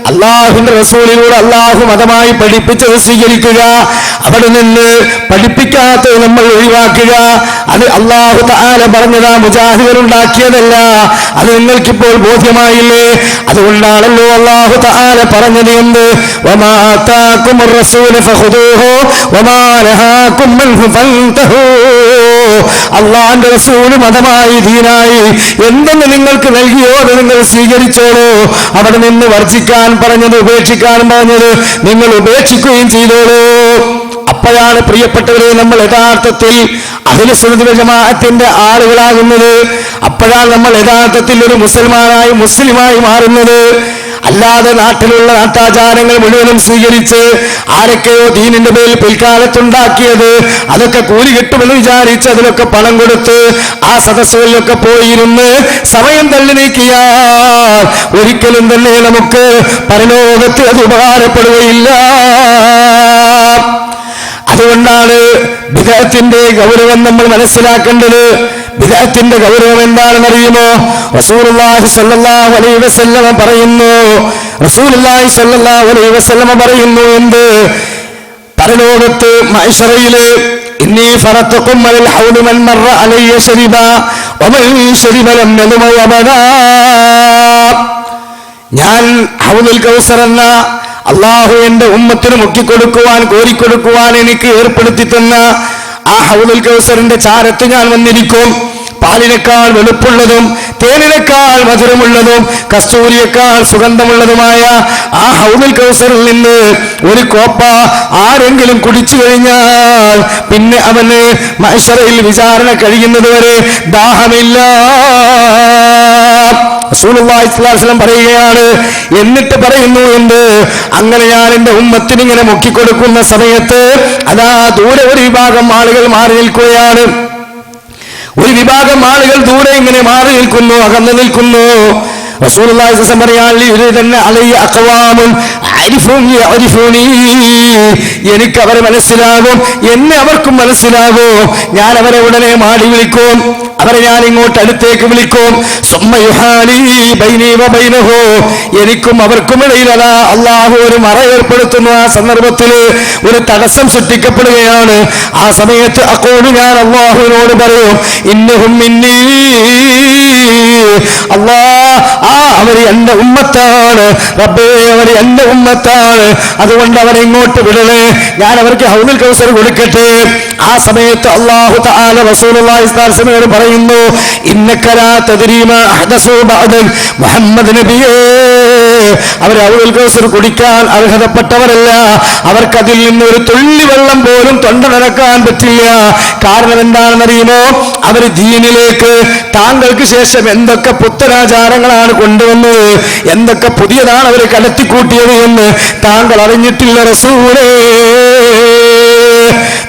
B: അള്ളാഹുവിന്റെ റസൂലിലൂടെ അള്ളാഹു മതമായി പഠിപ്പിച്ചത് സ്വീകരിക്കുക, അവിടെ നിന്ന് പഠിപ്പിക്കാത്തത് നമ്മൾ ഒഴിവാക്കുക. അത് അള്ളാഹു തആല പറഞ്ഞതാ, മുജാഹിദുകൾ ഉണ്ടാക്കിയതല്ല. അത് നിങ്ങൾക്കിപ്പോൾ ബോധ്യമായില്ലേ? അതുകൊണ്ടാണല്ലോ അള്ളാഹു തആല പറഞ്ഞത് എന്ത്? വമാ ആതാകുമുർ റസൂലു ഫഖുദൂഹു വമാ നഹാകും അൻഹു ഫൻതഹൂ. അള്ളാഹുവിന്റെ റസൂല് മതമായി ദീനായി എന്തെന്ന് നിങ്ങൾക്ക് നൽകിയോ അത് നിങ്ങൾ സ്വീകരിച്ചോളൂ. അവിടെ നിന്ന് വർജിക്കാൻ പറഞ്ഞത്, ഉപേക്ഷിക്കാൻ പറഞ്ഞത് നിങ്ങൾ ഉപേക്ഷിക്കുകയും ചെയ്തോളൂ. അപ്പോഴാണ് പ്രിയപ്പെട്ടവരെ നമ്മൾ യഥാർത്ഥത്തിൽ അഹ്ലു സുന്നത്ത് വൽ ജമാഅത്തിന്റെ ആളുകളാകുന്നത്. അപ്പോഴാണ് നമ്മൾ യഥാർത്ഥത്തിൽ ഒരു മുസ്ലിമായി മാറുന്നത്. അല്ലാതെ നാട്ടിലുള്ള നാട്ടാചാരങ്ങൾ മുഴുവനും സ്വീകരിച്ച് ആരൊക്കെയോ ദീനിന്റെ പേരിൽ പിൽക്കാലത്തുണ്ടാക്കിയത് അതൊക്കെ കൂലി കിട്ടുമെന്ന് വിചാരിച്ച് അതിലൊക്കെ പണം കൊടുത്ത് ആ സദസ്സുകളിലൊക്കെ പോയിരുന്ന് സമയം തള്ളി നീക്കിയാൽ ഒരിക്കലും തന്നെ നമുക്ക് പരലോകത്ത് അത് ഉപകാരപ്പെടുകയില്ല. അതുകൊണ്ടാണ് ബിദ്അത്തിന്റെ ഗൗരവം നമ്മൾ മനസ്സിലാക്കേണ്ടത്. ബിദ്അത്തിന്റെ ഗൗരവം എന്താണെന്ന് അറിയുമോ? റസൂലുള്ളാഹി സ്വല്ലല്ലാഹു അലൈഹി വസല്ലമ പറയുന്നു, എന്ത്? പരലോകത്ത് മഹ്ശറയില് ഇന്നി ഫറത്തുകും അലൽ ഹൗദി മൻ മറ അലയ്യ ശരിബ വമൻ ശരിബ ലം യദ്മ അബദാ. ഞാൻ ഹൗദുൽ കൗസർ എന്ന അള്ളാഹു എന്റെ ഉമ്മത്തിന് മുക്കിക്കൊടുക്കുവാൻ, കോരിക്കൊടുക്കുവാൻ എനിക്ക് ഏർപ്പെടുത്തി തന്ന ആ ഹൗദുൽ കൗസറിന്റെ ചാരത്ത് ഞാൻ വന്നിരിക്കും. പാലിനേക്കാൾ വെളുപ്പുള്ളതും തേനിനേക്കാൾ മധുരമുള്ളതും കസ്തൂരിയേക്കാൾ സുഗന്ധമുള്ളതുമായ ആ ഹൗദുൽ കൗസറിൽ നിന്ന് ഒരു കോപ്പ ആരെങ്കിലും കുടിച്ചു കഴിഞ്ഞാൽ പിന്നെ അവന് മഹ്ശറയിൽ വിചാരണ കഴിയുന്നത് വരെ ദാഹമില്ല. റസൂലുള്ളാഹി സ്വല്ലല്ലാഹു അലൈഹി വസല്ലം പറയുകയാണ്, എന്നിട്ട് പറയുന്നു എന്ത്? അങ്ങനെ ഞാൻ എന്റെ ഉമ്മത്തിന് ഇങ്ങനെ മുക്കിക്കൊടുക്കുന്ന സമയത്ത് അതാ ദൂരെ ഒരു വിഭാഗം ആളുകൾ മാറി നിൽക്കുകയാണ്. ഒരു വിഭാഗം ആളുകൾ ദൂരെ ഇങ്ങനെ മാറി നിൽക്കുന്നു, അകന്നു നിൽക്കുന്നു. റസൂലുള്ളാഹി സ്വല്ലല്ലാഹു അലൈഹി വസല്ലം എനിക്ക് അവരെ മനസ്സിലാകും, എന്നെ അവർക്കും മനസ്സിലാകും. ഞാൻ അവരെ ഉടനെ മാടി വിളിക്കും, അവരെ ഞാൻ ഇങ്ങോട്ട് അടുത്തേക്ക് വിളിക്കും. എനിക്കും അവർക്കും ഇടയിലല്ല അള്ളാഹു ഒരു മറ ഏർപ്പെടുത്തുന്നു. ആ സന്ദർഭത്തിൽ ഒരു തടസ്സം സൃഷ്ടിക്കപ്പെടുകയാണ്. ആ സമയത്ത് അഖൂലു, ഞാൻ അള്ളാഹുവിനോട് പറയും, ഇന്നഹും മിന്നീ, അവർ എന്റെ ഉമ്മത്താണ് റബ്ബേ, അവർ എന്റെ ഉമ്മത്താണ്. അതുകൊണ്ട് അവരെ ഇങ്ങോട്ട് വിടണേ, ഞാൻ അവർക്ക് ഹൗദുൽ കൗസർ കൊടുക്കട്ടെ. ആ സമയത്ത് അല്ലാഹു തആല റസൂലുള്ളാഹി സ്വല്ലല്ലാഹു അലൈഹി വസല്ലം പറയുന്നു, ഇന്നക ലാ തദ്രീ മാ അഹ്ദസു ബഅദൻ. മുഹമ്മദ് നബിയേ, അവർ ഹൗദുൽ കൗസർ കുടിക്കാൻ അർഹതപ്പെട്ടവരല്ല. അവർക്കതിൽ നിന്ന് ഒരു തുള്ളി വെള്ളം പോലും തൊണ്ട നനക്കാൻ പറ്റില്ല. കാരണം എന്താണെന്നറിയുമോ? അവർ ദീനിലേക്ക് താങ്കൾക്ക് ശേഷം എന്തൊക്കെ പുത്തനാചാരങ്ങളാണ് കൊണ്ടുവന്നത്, എന്തൊക്കെ പുതിയതാണ് അവർ കടത്തിക്കൂട്ടിയത് എന്ന് താങ്കൾ അറിഞ്ഞിട്ടില്ല റസൂലേ.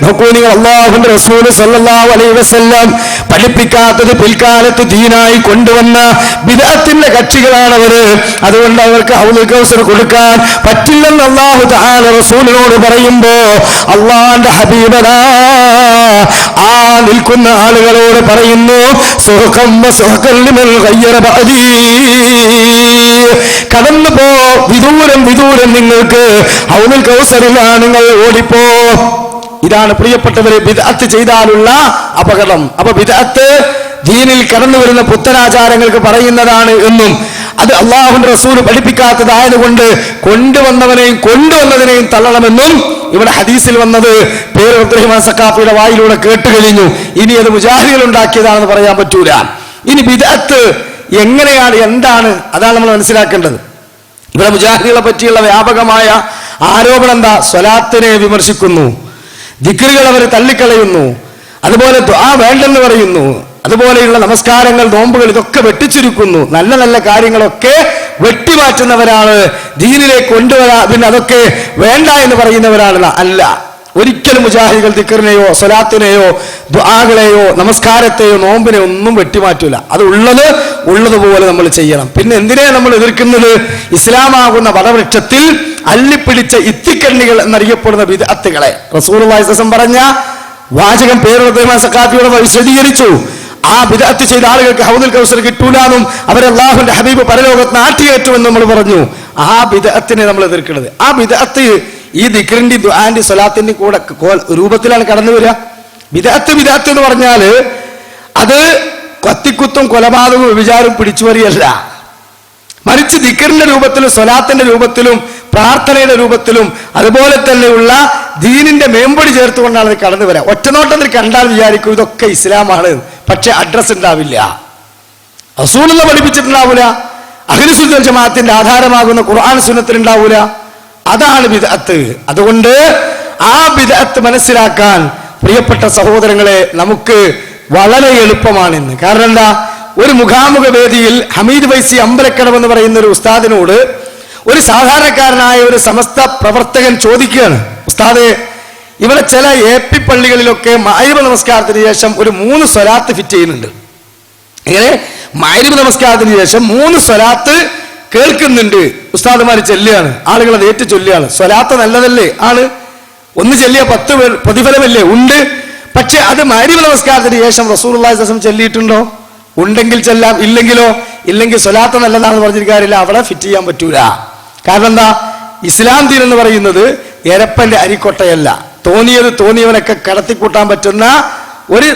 B: നോക്കൂ നിങ്ങൾ, അല്ലാഹുവിന്റെ റസൂൽ സല്ലല്ലാഹു അലൈഹി വസല്ലം പഠിപ്പിക്കാത്തത് പിൽക്കാലത്ത് ദീനായി കൊണ്ടുവന്ന ബിദ്അത്തിന്റെ കക്ഷികളാണ് അവര്. അതുകൊണ്ട് അവർക്ക് ഹൗദുൽ കൗസർ കൊടുക്കാൻ പറ്റില്ലെന്ന് അല്ലാഹു തആല റസൂലിനോട് പറയുമ്പോ അല്ലാഹുവിന്റെ ഹബീബനാ ആ നിൽക്കുന്ന ആളുകളോട് പറയുന്നു, സുഹഖം വസുഹഖൻ ലിമൻ ഗയ്യറ ബഅദീ, കടന്നു പോ, വിദൂരം വിദൂരം നിങ്ങൾക്ക് ഹൗദുൽ കൗസറില്ല, നിങ്ങൾ ഓടിപ്പോ. ഇതാണ് പ്രിയപ്പെട്ടവരെ ബിദ്അത്ത് ചെയ്താലുള്ള അപകടം. അപ്പൊ ബിദ്അത്ത് ദീനിൽ കടന്നു വരുന്ന പുത്തനാചാരങ്ങൾക്ക് പറയുന്നതാണ് എന്നും അത് അല്ലാഹുവിന്റെ റസൂൽ പഠിപ്പിക്കാത്തതായതുകൊണ്ട് കൊണ്ടുവന്നവനെയും കൊണ്ടുവന്നതിനെയും തള്ളണമെന്നും ഇവിടെ ഹദീസിൽ വന്നത് പേര് അബ്ദുറഹ്മാൻ സഖാഫിയുടെ വായിലൂടെ കേട്ട് കഴിഞ്ഞു. ഇനി അത് മുജാഹിദുകൾ ഉണ്ടാക്കിയതാണെന്ന് പറയാൻ പറ്റൂല. ഇനി ബിദ്അത്ത് എങ്ങനെയാണ്, എന്താണ്, അതാണ് നമ്മൾ മനസ്സിലാക്കേണ്ടത്. ഇവിടെ മുജാഹിദുകളെ പറ്റിയുള്ള വ്യാപകമായ ആരോപണം എന്താ? സ്വലാത്തിനെ വിമർശിക്കുന്നു, ദിക്റുകൾ അവർ തള്ളിക്കളയുന്നു, അതുപോലെ ദുആ വേണ്ടെന്ന് പറയുന്നു, അതുപോലെയുള്ള നമസ്കാരങ്ങൾ, നോമ്പുകൾ ഇതൊക്കെ വെട്ടിച്ചുരുക്കുന്നു, നല്ല നല്ല കാര്യങ്ങളൊക്കെ വെട്ടിമാറ്റുന്നവരാണ്, ദീനിലേക്ക് കൊണ്ടുവരാ പിന്നെ അതൊക്കെ വേണ്ട എന്ന് പറയുന്നവരാണ്. അല്ല, ഒരിക്കലും മുജാഹിദുകൾ ദിക്റിനെയോ സ്വലാത്തിനെയോ ദുആകളെയോ നമസ്കാരത്തെയോ നോമ്പിനെ ഒന്നും വെട്ടിമാറ്റൂല. അത് ഉള്ളതുപോലെ നമ്മൾ ചെയ്യണം. പിന്നെ എന്തിനെ നമ്മൾ എതിർക്കുന്നത്? ഇസ്ലാമാകുന്ന വടവൃക്ഷത്തിൽ അല്ലിപ്പിടിച്ച ഇത്തിക്കണ്ണികൾ എന്നറിയപ്പെടുന്ന ബിദ്അത്തുകളെ. റസൂലുള്ളാഹി സ്വല്ലല്ലാഹു അലൈഹി വസല്ലം പറഞ്ഞ വാചകം പേര് സഖാഫിയോട് വിശദീകരിച്ചു. ആ ബിദ്അത്ത് ചെയ്ത ആളുകൾക്ക് ഹൗദുൽ കൗസർ കിട്ടൂലെന്നും അവരെ അല്ലാഹുവിന്റെ ഹബീബ് പരലോകത്ത് നാട്ടിയേറ്റുമെന്ന് നമ്മൾ പറഞ്ഞു. ആ ബിദ്അത്തിനെ നമ്മൾ എതിർക്കുന്നത്. ആ ബിദ്അത്ത് ഈ ദിക്റിന്റെ ദുആന്റെ സ്വലാത്തിന്റെ കൂടെ രൂപത്തിലാണ് കടന്നു വരിക. ബിദ്അത്ത് എന്ന് പറഞ്ഞാൽ അത് കത്തിക്കുത്തും കൊലപാതകവും വ്യഭിചാരവും പിടിച്ചുപറിയല്ല, മറിച്ച് ദിക്റിന്റെ രൂപത്തിലും സ്വലാത്തിന്റെ രൂപത്തിലും പ്രാർത്ഥനയുടെ രൂപത്തിലും അതുപോലെ തന്നെയുള്ള ദീനിന്റെ മേമ്പൊടി ചേർത്തുകൊണ്ടാണ് ഇത് കടന്നു വരിക. ഒറ്റനോട്ടത്തിൽ കണ്ടാൽ വിചാരിക്കും ഇതൊക്കെ ഇസ്ലാമാണ്, പക്ഷെ അഡ്രസ് ഉണ്ടാവില്ല, റസൂലുള്ള പഠിപ്പിച്ചിട്ടുണ്ടാവൂല, അഹ്ലു സുന്നത്ത് വൽ ജമാഅത്തിന്റെ ആധാരമാകുന്ന ഖുർആൻ സുന്നത്തിൽ ഉണ്ടാവൂല. അതാണ് ബിദ്അത്ത്. അതുകൊണ്ട് ആ ബിദ്അത്ത് മനസ്സിലാക്കാൻ പ്രിയപ്പെട്ട സഹോദരങ്ങളെ നമുക്ക് വളരെ എളുപ്പമാണെന്ന്. കാരണം എന്താ? ഒരു മുഖാമുഖ വേദിയിൽ ഹമീദ് വൈസി അമ്പലക്കടവ് എന്ന് പറയുന്ന ഒരു ഉസ്താദിനോട് ഒരു സാധാരണക്കാരനായ ഒരു സമസ്ത പ്രവർത്തകൻ ചോദിക്കുകയാണ്, ഉസ്താദേ, ഇവിടെ ചില AP പള്ളികളിലൊക്കെ മഗ്‌രിബ് നമസ്കാരത്തിന് ശേഷം ഒരു 3 സ്വലാത്ത് ഫിറ്റ് ചെയ്യുന്നുണ്ട്. ഇങ്ങനെ മഗ്‌രിബ് നമസ്കാരത്തിന് ശേഷം 3 സ്വലാത്ത് കേൾക്കുന്നുണ്ട്, ഉസ്താദുമാർ ചൊല്ലുകയാണ്, ആളുകൾ അത് ഏറ്റു ചൊല്ലുകയാണ്. സ്വലാത്ത് നല്ലതല്ലേ? ആണ്. ഒന്ന് ചൊല്ലിയ 10 പ്രതിഫലമല്ലേ? ഉണ്ട്. പക്ഷെ അത് മഗ്‌രിബ് നമസ്കാരത്തിന് ശേഷം റസൂലുള്ളാഹി സ്വല്ലല്ലാഹു അലൈഹി വസല്ലം ചൊല്ലിയിട്ടുണ്ടോ? ഉണ്ടെങ്കിൽ ചെല്ലാം, ഇല്ലെങ്കിൽ സ്വലാത്ത് നല്ലതാണെന്ന് പറഞ്ഞിട്ട് കാര്യമില്ല, അവിടെ ഫിറ്റ് ചെയ്യാൻ പറ്റൂല. കാരണം എന്താ? ഇസ്ലാം ദീൻ എന്ന് പറയുന്നത് എരപ്പന്റെ അരിക്കൊട്ടയല്ല, തോന്നിയവനൊക്കെ കടത്തിക്കൂട്ടാൻ പറ്റുന്ന ഒരു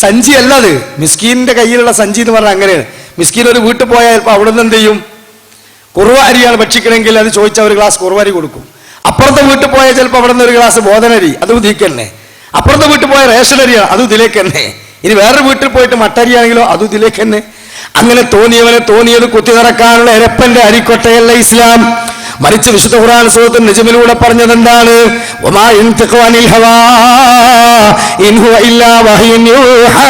B: സഞ്ചിയല്ല അത്. മിസ്കീനിന്റെ കയ്യിലുള്ള സഞ്ചി എന്ന് പറഞ്ഞാൽ അങ്ങനെയാണ്. മിസ്കീൻ ഒരു വീട്ടിൽ പോയാൽ അവിടെ നിന്ന് എന്ത് ചെയ്യും? കുറുവ അരിയാണ് ഭക്ഷിക്കണമെങ്കിൽ അത് ചോദിച്ചാൽ ഒരു ഗ്ലാസ് കുറുവ അരി കൊടുക്കും. അപ്പുറത്തെ വീട്ടിൽ പോയാൽ ചിലപ്പോൾ അവിടെ നിന്ന് ഒരു ഗ്ലാസ് ബോധനരി, അതും ഇതിലേക്ക് തന്നെ. അപ്പുറത്തെ വീട്ടിൽ പോയ റേഷൻ അരിയാണ്, അതും ഇതിലേക്ക് തന്നെ. ഇനി വേറൊരു വീട്ടിൽ പോയിട്ട് മട്ടരിയാണെങ്കിലോ അതും ഇതിലേക്ക് തന്നെ. അങ്ങനെ തോന്നിയത് കുത്തി നിറക്കാനുള്ള എരപ്പന്റെ അരിക്കൊട്ടയല്ല ഇസ്ലാം, മറിച്ച് വിശുദ്ധ ഖുർആൻ സൂറത്തുൽ നജ്മിലൂടെ പറഞ്ഞത് എന്താണ്? വമാ യൻതിഖു അനിൽ ഹവാ ഇൻ ഹുവ ഇല്ലാ വഹ്യുൻ യൂഹാ.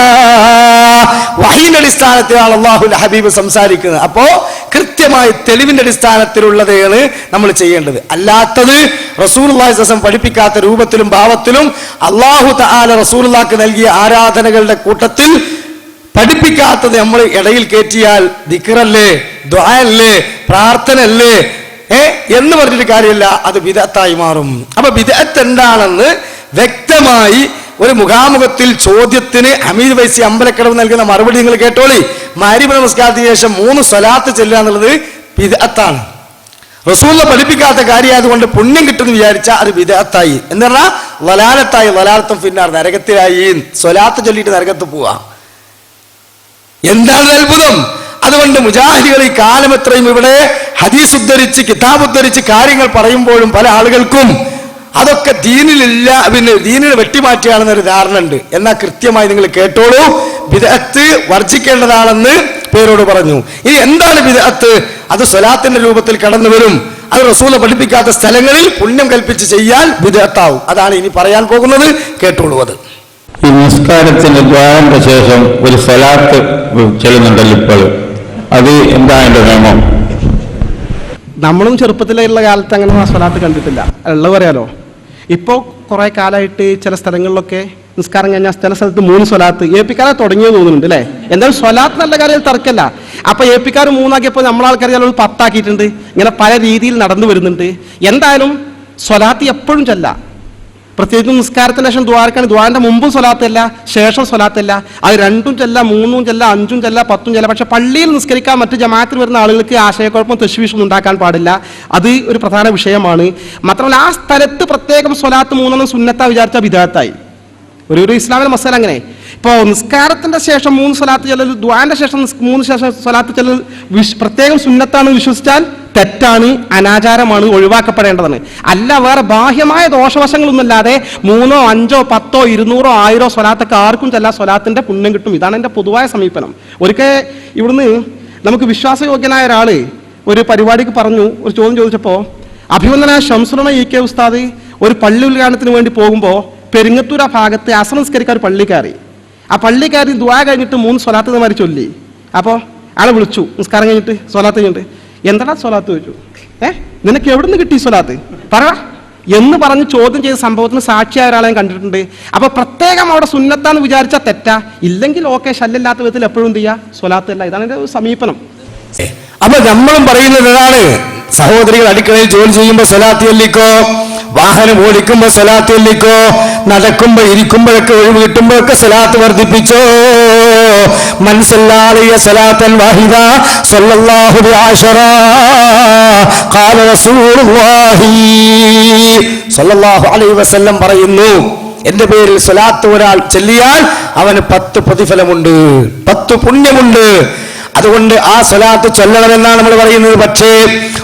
B: വഹീന്റെ അടിസ്ഥാനത്തിലാണ് അല്ലാഹുവിന്റെ ഹബീബ് സംസാരിക്കുന്നത്. അപ്പോ കൃത്യമായി തെളിവിന്റെ അടിസ്ഥാനത്തിലുള്ളതാണ് നമ്മൾ ചെയ്യേണ്ടത്. അല്ലാത്തത് റസൂലുള്ളാഹി സ്വല്ലല്ലാഹു അലൈഹി വസല്ലം പഠിപ്പിക്കാത്ത രൂപത്തിലും ഭാവത്തിലും അല്ലാഹു തആല റസൂലുള്ളാഹിക്ക് നൽകിയ ആരാധനകളുടെ കൂട്ടത്തിൽ പഠിപ്പിക്കാത്തത് നമ്മൾ ഇടയിൽ കയറ്റിയാൽ ദിക്റല്ലേ, ദുആയല്ലേ, പ്രാർത്ഥനയല്ലേ എന്ന് പറഞ്ഞിട്ട് കാര്യമില്ല, അത് ബിദ്അത്തായി മാറും. അപ്പൊ ബിദ്അത്ത് എന്താണെന്ന് വ്യക്തമായി ഒരു മുഖാമുഖത്തിൽ ചോദ്യത്തിന് ഹമീദ് വൈസി അമ്പലക്കടവ് നൽകുന്ന മറുപടി നിങ്ങൾ കേട്ടോളി. മഗ്‌രിബ് നമസ്കാരത്തിന് ശേഷം 3 സ്വലാത്ത് ചെല്ലുക എന്നുള്ളത് ബിദ്അത്താണ്. റസൂലുള്ള പഠിപ്പിക്കാത്ത കാര്യമായതുകൊണ്ട് പുണ്യം കിട്ടുമെന്ന് വിചാരിച്ചാൽ അത് ബിദ്അത്തായി. എന്ന് പറഞ്ഞാൽ വലാലത്തായി, വലാലത്തും ഫിന്നാർ, നരകത്തിലായി. സ്വലാത്ത് ചൊല്ലിയിട്ട് നരകത്ത് പോവാ. എന്താണ് അത്ഭുതം? അതുകൊണ്ട് മുജാഹിദുകൾ ഈ കാലം എത്രയും ഇവിടെ ഹദീസ് ഉദ്ധരിച്ച് കിതാബ് ഉദ്ധരിച്ച് കാര്യങ്ങൾ പറയുമ്പോഴും പല ആളുകൾക്കും അതൊക്കെ ദീനിലില്ല, പിന്നെ ദീനിനെ വെട്ടിമാറ്റിയാണെന്നൊരു ധാരണ ഉണ്ട്. എന്നാൽ കൃത്യമായി നിങ്ങൾ കേട്ടോളൂ, ബിദ്അത്ത് വർജിക്കേണ്ടതാണെന്ന് പേരോട് പറഞ്ഞു. ഇനി എന്താണ് ബിദ്അത്ത്? അത് സ്വലാത്തിന്റെ രൂപത്തിൽ കടന്നു വരും. അത് റസൂൽ പഠിപ്പിക്കാത്ത സ്ഥലങ്ങളിൽ പുണ്യം കൽപ്പിച്ച് ചെയ്യാൻ ബിദ്അത്താവും. അതാണ് ഇനി പറയാൻ പോകുന്നത്, കേട്ടോളൂ. അത്
D: ഈ നിസ്കാരത്തിന്റെ ദ്വാരന്റെ ശേഷം ഒരു സ്വലാത്ത് ചെല്ലുന്നുണ്ടല്ലോ ഇപ്പോൾ, അത് എന്താ അതിന്റെ നിയമം?
E: നമ്മളും ചെറുപ്പത്തിലുള്ള കാലത്ത് അങ്ങനെ സ്വലാത്ത് കണ്ടിട്ടില്ല, ഉള്ളത് പറയാലോ. ഇപ്പോൾ കുറേ കാലമായിട്ട് ചില സ്ഥലങ്ങളിലൊക്കെ നിസ്കാരം കഴിഞ്ഞാൽ ചില സ്ഥലത്ത് 3 സ്വലാത്ത് ഏപ്പിക്കാരെ തുടങ്ങിയത് തോന്നുന്നുണ്ട് അല്ലേ? എന്തായാലും സ്വലാത്ത് നല്ല കാര്യം തർക്കല്ല. അപ്പൊ ഏപ്പിക്കാർ 3 ആക്കിയപ്പോൾ നമ്മളാൾക്കാർ ചിലപ്പോൾ 10 ആക്കിയിട്ടുണ്ട്. ഇങ്ങനെ പല രീതിയിൽ നടന്നു വരുന്നുണ്ട്. എന്തായാലും സ്വലാത്ത് എപ്പോഴും ചെല്ലാം. പ്രത്യേകിച്ചും നിസ്കാരത്തിന് ശേഷം ദ്വാരക്കാണ്. ദ്വാരന്റെ മുമ്പും സ്വലാത്തല്ല, ശേഷം സ്വലാത്തല്ല. അത് 2ഉം ചെല്ലാം, 3ഉം ചെല്ലാം, 5ഉം ചെല്ലാം, 10ഉം ചെല്ലാം. പക്ഷെ പള്ളിയിൽ നിസ്കരിക്കാൻ മറ്റ് ജമാഅത്തിൽ വരുന്ന ആളുകൾക്ക് ആശയക്കുഴപ്പം തശ്വീഷൊന്നും ഉണ്ടാക്കാൻ പാടില്ല. അത് ഒരു പ്രധാന വിഷയമാണ്. മാത്രമല്ല ആ സ്ഥലത്ത് പ്രത്യേകം സ്വലാത്ത് 3 സുന്നത്താ വിചാരിച്ച ബിദ്അത്തായി. ഒരു ഇസ്ലാമിലെ മസാല അങ്ങനെ. ഇപ്പോൾ നിസ്കാരത്തിന്റെ ശേഷം 3 സ്വലാത്ത് ചെല്ലൽ, ദ്വാന്റെ ശേഷം 3 സ്വലാത്ത് ചെല്ലൽ പ്രത്യേകം സുന്നത്താണെന്ന് വിശ്വസിച്ചാൽ തെറ്റാണ്, അനാചാരമാണ്, ഒഴിവാക്കപ്പെടേണ്ടതാണ്. അല്ല വേറെ ബാഹ്യമായ ദോഷവശങ്ങളൊന്നുമില്ലാതെ 3, 5, 10, 200, 1000 സ്വലാത്തൊക്കെ ആർക്കും ചെല്ലാ സ്വലാത്തിന്റെ പുണ്യം കിട്ടും. ഇതാണ് എൻ്റെ പൊതുവായ സമീപനം. ഒരിക്കൽ ഇവിടുന്ന് നമുക്ക് വിശ്വാസയോഗ്യനായ ഒരാള് ഒരു പരിപാടിക്ക് പറഞ്ഞു, ഒരു ചോദ്യം ചോദിച്ചപ്പോൾ അഭിവന്ദനായ ശംസുലന EK ഉസ്താദ് ഒരു പള്ളി ഉദ്ഘാടനത്തിന് വേണ്ടി പോകുമ്പോൾ പെരിങ്ങത്തൂർ ഭാഗത്ത് അസർ നിസ്കരിക്കാൻ ഒരു പള്ളി കയറി. ആ പള്ളി കയറി ദുആ കഴിഞ്ഞിട്ട് 3 സ്വലാത്ത് മാതിരി ചൊല്ലി. അപ്പോൾ ആളെ വിളിച്ചു, നിസ്കാരം കഴിഞ്ഞിട്ട് സ്വലാത്ത് കഴിഞ്ഞിട്ട്, എന്താ സ്വലാത്ത് ചോദിച്ചു. നിനക്ക് എവിടെ നിന്ന് കിട്ടി സ്വലാത്ത് പറ എന്ന് പറഞ്ഞ് ചോദ്യം ചെയ്ത സംഭവത്തിന് സാക്ഷിയായ ഒരാളെ ഞാൻ കണ്ടിട്ടുണ്ട്. അപ്പൊ പ്രത്യേകം അവിടെ സുന്നത്താന്ന് വിചാരിച്ചാൽ തെറ്റാ, ഇല്ലെങ്കിൽ ഓക്കെ, ശല്യമില്ലാത്ത വിധത്തിൽ എപ്പോഴും എന്ത് ചെയ്യുക, സ്വലാത്തല്ല. ഇതാണ് എൻ്റെ സമീപനം.
B: അപ്പൊ നമ്മളും പറയുന്നത് ഇതാണ്, സഹോദരികൾ അടുക്കളയിൽ ജോലി ചെയ്യുമ്പോൾ സ്വലാത്ത് ചൊല്ലിക്കോ, വാഹനം ഓടിക്കുമ്പോ സ്വലാത്ത് ചൊല്ലിക്കോ, നടക്കുമ്പോ ഇരിക്കുമ്പോഴൊക്കെ ഒഴിവ് കിട്ടുമ്പോഴൊക്കെ സ്വലാത്ത് വർദ്ധിപ്പിച്ചോ. മനസ്സിലാളിയ സ്വലാത്തൻ വാഹിദ സ്വല്ലല്ലാഹു ബിഅശറ ഖാല റസൂലുള്ളാഹി സ്വല്ലല്ലാഹു അലൈഹി വസല്ലം പറയുന്നു, എന്റെ പേരിൽ സ്വലാത്ത് ഒരാൾ ചൊല്ലിയാൽ അവന് 10 പ്രതിഫലമുണ്ട്, 10 പുണ്യമുണ്ട്. അതുകൊണ്ട് ആ സ്വലാത്ത് ചൊല്ലണമെന്നാണ് നമ്മൾ പറയുന്നത്. പക്ഷേ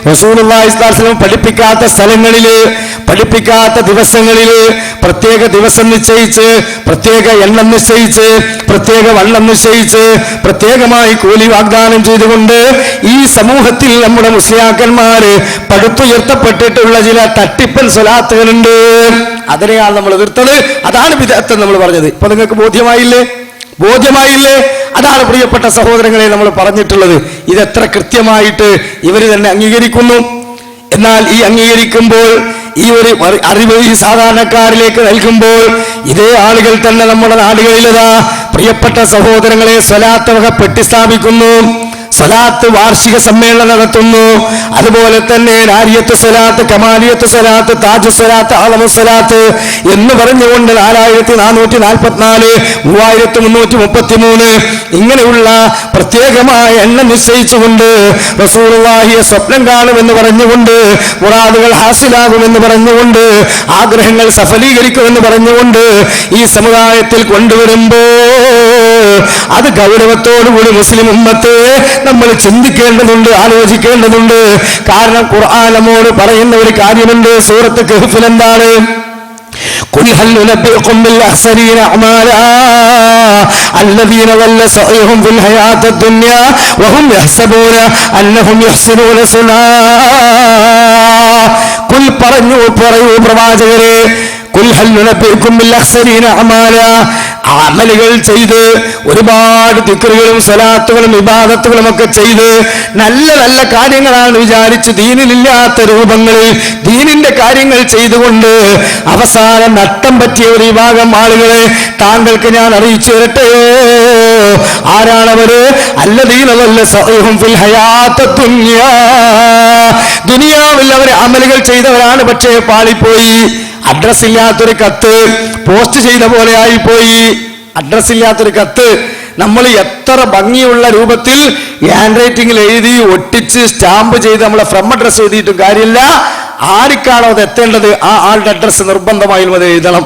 B: റസൂലുള്ളാഹി സ്വല്ലല്ലാഹു അലൈഹി വസല്ലം പഠിപ്പിക്കാത്ത സ്ഥലങ്ങളില്, പഠിപ്പിക്കാത്ത ദിവസങ്ങളില് പ്രത്യേക ദിവസം നിശ്ചയിച്ച്, പ്രത്യേക എണ്ണം നിശ്ചയിച്ച്, പ്രത്യേക വണ്ണം നിശ്ചയിച്ച്, പ്രത്യേകമായി കൂലി വാഗ്ദാനം ചെയ്തുകൊണ്ട് ഈ സമൂഹത്തിൽ നമ്മുടെ മുസ്ലിയാക്കന്മാര് പടുത്തുയർത്തപ്പെട്ടിട്ടുള്ള ചില തട്ടിപ്പൻ സ്വലാത്തുകളുണ്ട്. അതിനെയാണ് നമ്മൾ എതിർത്തത്. അതാണ് ബിദ്അത്ത് നമ്മൾ പറഞ്ഞത്. ഇപ്പൊ നിങ്ങൾക്ക് ബോധ്യമായില്ലേ? അതാണ് പ്രിയപ്പെട്ട സഹോദരങ്ങളെ നമ്മൾ പറഞ്ഞിട്ടുള്ളത്. ഇതെത്ര കൃത്യമായിട്ട് ഇവർ തന്നെ അംഗീകരിക്കുന്നു. എന്നാൽ ഈ അംഗീകരിക്കുമ്പോൾ, ഈ ഒരു അറിവ് ഈ സാധാരണക്കാരിലേക്ക് നൽകുമ്പോൾ, ഇതേ ആളുകൾ തന്നെ നമ്മുടെ നാടുകളിലതാ പ്രിയപ്പെട്ട സഹോദരങ്ങളെ സ്വലാത്ത് വക പെട്ടി സ്ഥാപിക്കുന്നു, സ്വലാത്ത് വാർഷിക സമ്മേളനം നടത്തുന്നു. അതുപോലെ തന്നെ നാരിയത്ത് സ്വലാത്ത്, കമാലിയത്ത് സ്വലാത്ത്, താജു സ്വലാത്ത്, ആളമു സ്വലാത്ത് എന്ന് പറഞ്ഞുകൊണ്ട് 4444, 3333 ഇങ്ങനെയുള്ള പ്രത്യേകമായ എണ്ണം നിശ്ചയിച്ചുകൊണ്ട് റസൂലുള്ളാഹിയെ സ്വപ്നം കാണുമെന്ന് പറഞ്ഞുകൊണ്ട്, മുറാദുകൾ ഹാസിലാകുമെന്ന് പറഞ്ഞുകൊണ്ട്, ആഗ്രഹങ്ങൾ സഫലീകരിക്കുമെന്ന് പറഞ്ഞുകൊണ്ട് ഈ സമുദായത്തിൽ കൊണ്ടുവരുമ്പോൾ അത് ഗൗരവത്തോടുകൂടി മുസ്ലിം ഉമ്മത്ത് നമ്മൾ ചിന്തിക്കേണ്ടതുണ്ട്, ആലോചിക്കേണ്ടതുണ്ട്. കാരണം ഖുർആൻ നമ്മോട് പറയുന്ന ഒരു കാര്യമുണ്ട്. സൂറത്ത് കഹ്ഫിൽ എന്താണ്? ഖുൽ ഹൽ നുനബ്ബിഉകും ബിൽ അഖ്സരീന അമാലാ الذين ضل سعيهم في الحياة الدنيا وهم يحسبون أنهم يحسنون صنعا. ഖുൽ പറയൂ പ്രവാചകരെ, ഖുൽ ഹൽ നുനബ്ബിഉകും ബിൽ അഖ്സരീന അമാലാ, അമലുകൾ ചെയ്ത് ഒരുപാട് ദിക്റുകളും സ്വലാത്തുകളും ഇബാദത്തുകളും ഒക്കെ ചെയ്ത് നല്ല നല്ല കാര്യങ്ങളാണ് വിചാരിച്ച് ദീനിലില്ലാത്ത രൂപങ്ങളിൽ ദീനിന്റെ കാര്യങ്ങൾ ചെയ്തുകൊണ്ട് അവസാനം നട്ടം പറ്റിയ ഒരു വിഭാഗം ആളുകളെ താങ്കൾക്ക് ഞാൻ അറിയിച്ചു തരട്ടെയോ? ആരാണവര്? അല്ലദീന ളല്ല സഅഹും ഫിൽ ഹയാത്തദ് ദുനിയാ, ദുനിയാവിൽ അവർ അമലുകൾ ചെയ്തവരാണ്, പക്ഷേ പാളിപ്പോയി. അഡ്രസ് ഇല്ലാത്തൊരു കത്ത് പോസ്റ്റ് ചെയ്ത പോലെ ആയിപ്പോയി. അഡ്രസ് ഇല്ലാത്തൊരു കത്ത് നമ്മൾ എത്ര ഭംഗിയുള്ള രൂപത്തിൽ ഹാൻഡ് റൈറ്റിംഗിൽ എഴുതി ഒട്ടിച്ച് സ്റ്റാമ്പ് ചെയ്ത് നമ്മളെ ഫ്രം അഡ്രസ് എഴുതിയിട്ടും കാര്യമില്ല. ആർക്കാണോ അത് എത്തേണ്ടത് ആ ആളുടെ അഡ്രസ് നിർബന്ധമായും അത് എഴുതണം.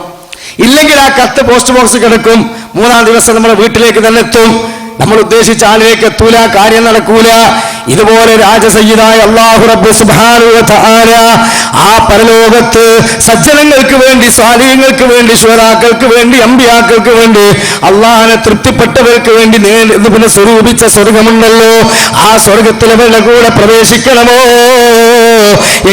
B: ഇല്ലെങ്കിൽ ആ കത്ത് പോസ്റ്റ് ബോക്സ് കിടക്കും. 3-ാം ദിവസം നമ്മുടെ വീട്ടിലേക്ക് തന്നെ എത്തും. നമ്മൾ ഉദ്ദേശിച്ച ആളിലേക്ക് എത്തൂല, കാര്യം നടക്കൂല. ഇതുപോലെ രാജസയ്യിദായ അല്ലാഹു റബ്ബ് സുബ്ഹാനഹു വ തആല ആ പരലോകത്ത് സജ്ജനങ്ങൾക്ക് വേണ്ടി, സ്വാലിഹീങ്ങൾക്ക് വേണ്ടി, ശുഹദാക്കൾക്ക് വേണ്ടി, അമ്പിയാക്കൾക്ക് വേണ്ടി, അള്ളാഹിനെ തൃപ്തിപ്പെട്ടവർക്ക് വേണ്ടി പിന്നെ സ്വരൂപിച്ച സ്വർഗമുണ്ടല്ലോ. ആ സ്വർഗത്തിലവരുടെ കൂടെ പ്രവേശിക്കണമോ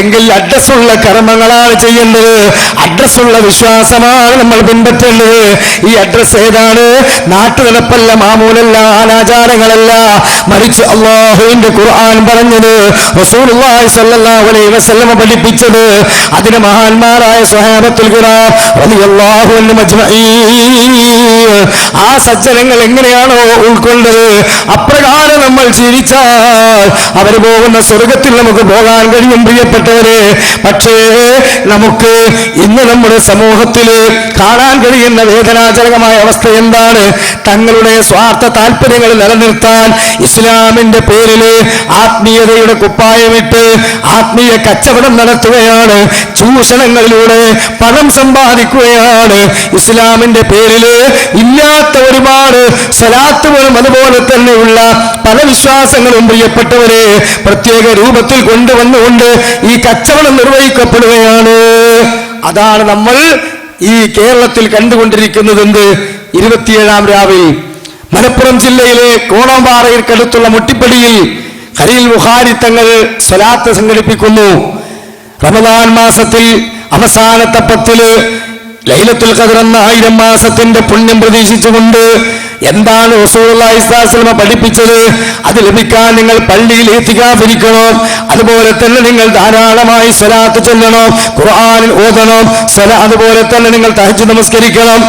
B: എങ്കിൽ അഡ്രസ്സുള്ള കർമ്മങ്ങളാണ് ചെയ്യേണ്ടത്, അഡ്രസ്സുള്ള വിശ്വാസമാണ് നമ്മൾ പിൻപറ്റേണ്ടത്. ഈ അഡ്രസ് ഏതാണ്? നാട്ടുനടപ്പല്ല, മാമൂലല്ല, അനാചാരങ്ങളല്ല, മറിച്ച് അല്ലാഹുവിന്റെ ഖുർആൻ പറഞ്ഞത്, റസൂലുള്ളാഹി സ്വല്ലല്ലാഹു അലൈഹി വസല്ലം പഠിപ്പിച്ചത്, അതിന് മഹാന്മാരായ സ്വഹാബത്തുൽ കിറാം റളിയല്ലാഹു അൻഹും അജ്മഈൻ ആ സജ്ജനങ്ങൾ എങ്ങനെയാണോ ഉൾക്കൊണ്ടത് അപ്രകാരം നമ്മൾ ജീവിച്ചാൽ അവർ പോകുന്ന സ്വർഗത്തിൽ നമുക്ക് പോകാൻ കഴിയും പ്രിയപ്പെട്ടവരെ. പക്ഷേ നമുക്ക് ഇന്ന് നമ്മുടെ സമൂഹത്തിൽ കാണാൻ കഴിയുന്ന വേദനാജനകമായ അവസ്ഥ എന്താണ്? തങ്ങളുടെ സ്വാർത്ഥ താല്പര്യങ്ങൾ നിലനിർത്താൻ ഇസ്ലാമിന്റെ പേരിൽ ആത്മീയതയുടെ കുപ്പായമിട്ട് ആത്മീയ കച്ചവടം നടത്തുകയാണ്, ചൂഷണങ്ങളിലൂടെ പണം സമ്പാദിക്കുകയാണ്. ഇസ്ലാമിന്റെ പേരിൽ ഇന്ന ഇല്ലാത്ത ഒരുപാട് സ്വലാത്തുകളും അതുപോലെ തന്നെയുള്ള പല വിശ്വാസങ്ങളും പ്രിയപ്പെട്ടവരെ പ്രത്യേക രൂപത്തിൽ കൊണ്ടുവന്നുകൊണ്ട് ഈ കച്ചവടം നിർവഹിക്കപ്പെടുകയാണ്. അതാണ് നമ്മൾ ഈ കേരളത്തിൽ കണ്ടുകൊണ്ടിരിക്കുന്നത്. എന്ത് 27-ാം രാവിൽ മലപ്പുറം ജില്ലയിലെ കോണമ്പാറയ്ക്കടുത്തുള്ള മുട്ടിപ്പടിയിൽ ഖലീൽ ബുഖാരി തങ്ങൾ സ്വലാത്ത് സംഘടിപ്പിക്കുന്നു. റമദാൻ മാസത്തിൽ അവസാനത്തെ 10 ലൈലത്തുൽ ഖദ്ർ എന്ന 1000 മാസത്തിന്റെ പുണ്യം പ്രതീക്ഷിച്ചുകൊണ്ട് എന്താണ് റസൂലുള്ളാഹി സ്വല്ലല്ലാഹു അലൈഹി വസല്ലം പഠിപ്പിച്ചത്? അത് ലഭിക്കാൻ നിങ്ങൾ പള്ളിയിൽ ഇത്തികാഫ് ഇരിക്കണം. അതുപോലെ തന്നെ നിങ്ങൾ ധാരാളമായി സ്വലാത്ത് ചൊല്ലണം, ഖുർആൻ ഓതണം, അതുപോലെ തന്നെ നിങ്ങൾ തഹജ്ജുദ് നമസ്കരിക്കണം.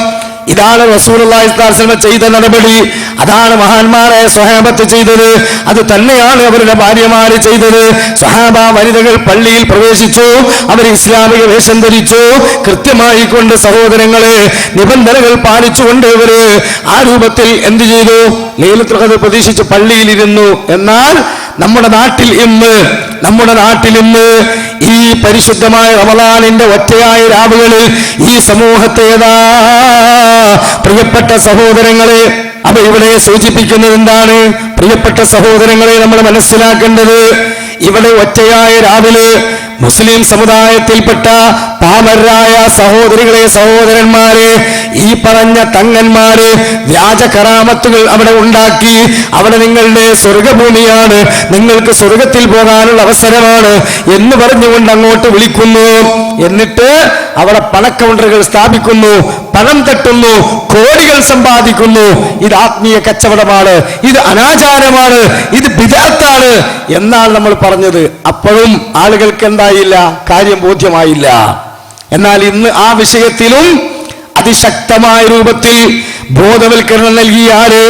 B: ഇതാണ് റസൂലുള്ളാഹി സ്വല്ലല്ലാഹു അലൈഹി വസല്ലം ചെയ്ത നടപടി. അതാണ് മഹാന്മാരായ സ്വഹാബത്ത് ചെയ്തത്. അത് തന്നെയാണ് അവരുടെ ഭാര്യമാര് ചെയ്തത്. സ്വഹാബ വനിതകൾ പള്ളിയിൽ പ്രവേശിച്ചു, അവർ ഇസ്ലാമിക വേഷം ധരിച്ചു. കൃത്യമായി കൊണ്ട് സഹോദരങ്ങളെ നിബന്ധനകൾ പാലിച്ചുകൊണ്ട് ഇവര് ആ രൂപത്തിൽ എന്ത് ചെയ്തു? ലൈലത്തുൽ ഖദ്ർ പ്രതീക്ഷിച്ച് പള്ളിയിലിരുന്നു. എന്നാൽ നമ്മുടെ നാട്ടിൽ ഇന്ന് ഈ പരിശുദ്ധമായ റമദാനിന്റെ ഒറ്റയായ രാവുകളിൽ ഈ സമൂഹത്തെ പ്രിയപ്പെട്ട സഹോദരങ്ങളെ, അപ്പൊ ഇവിടെ സൂചിപ്പിക്കുന്നത് എന്താണ്? പ്രിയപ്പെട്ട സഹോദരങ്ങളെ, നമ്മൾ മനസ്സിലാക്കേണ്ടത് ഇവിടെ ഒറ്റയായ രാവിലെ മുസ്ലിം സമുദായത്തിൽപ്പെട്ട പാമരായ സഹോദരികളെ, സഹോദരന്മാരെ, ഈ പറഞ്ഞ തങ്ങന്മാര് വ്യാജ കറാമത്തുകൾ അവിടെ ഉണ്ടാക്കി. അവിടെ നിങ്ങളുടെ സ്വർഗഭൂമിയാണ്, നിങ്ങൾക്ക് സ്വർഗത്തിൽ പോകാനുള്ള അവസരമാണ് എന്ന് പറഞ്ഞുകൊണ്ട് അങ്ങോട്ട് വിളിക്കുന്നു. എന്നിട്ട് അവിടെ പണക്കൗണ്ടറുകൾ സ്ഥാപിക്കുന്നു, പണം തട്ടുന്നു, കോടികൾ സമ്പാദിക്കുന്നു. ഇത് ആത്മീയ കച്ചവടമാണ്, ഇത് അനാചാരമാണ്, ഇത് ബിദഅത്താണ് എന്നാണ് നമ്മൾ പറഞ്ഞത്. അപ്പോഴും ആളുകൾക്ക് എന്തായില്ല? കാര്യം ബോധ്യമായില്ല. എന്നാൽ ഇന്ന് ആ വിഷയത്തിലും അതിശക്തമായ രൂപത്തിൽ ബോധവൽക്കരണം നൽകിയ ആര്?